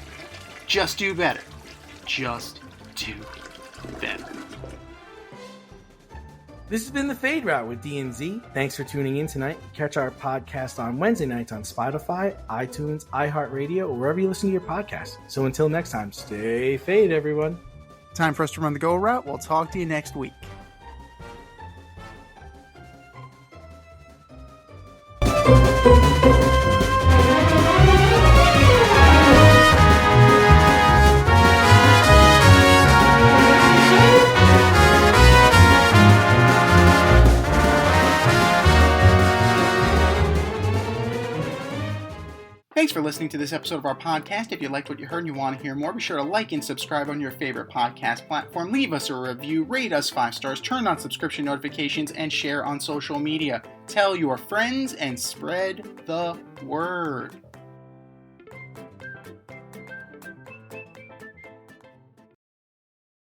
Just do better. Just do better. This has been the Fade Route with D&Z. Thanks for tuning in tonight. Catch our podcast on Wednesday nights on Spotify, iTunes, iHeartRadio, or wherever you listen to your podcast. So until next time, stay fade, everyone. Time for us to run the go route. We'll talk to you next week. Thanks for listening to this episode of our podcast. If you liked what you heard and you want to hear more, be sure to like and subscribe on your favorite podcast platform. Leave us a review, rate us 5 stars, turn on subscription notifications, and share on social media. Tell your friends and spread the word.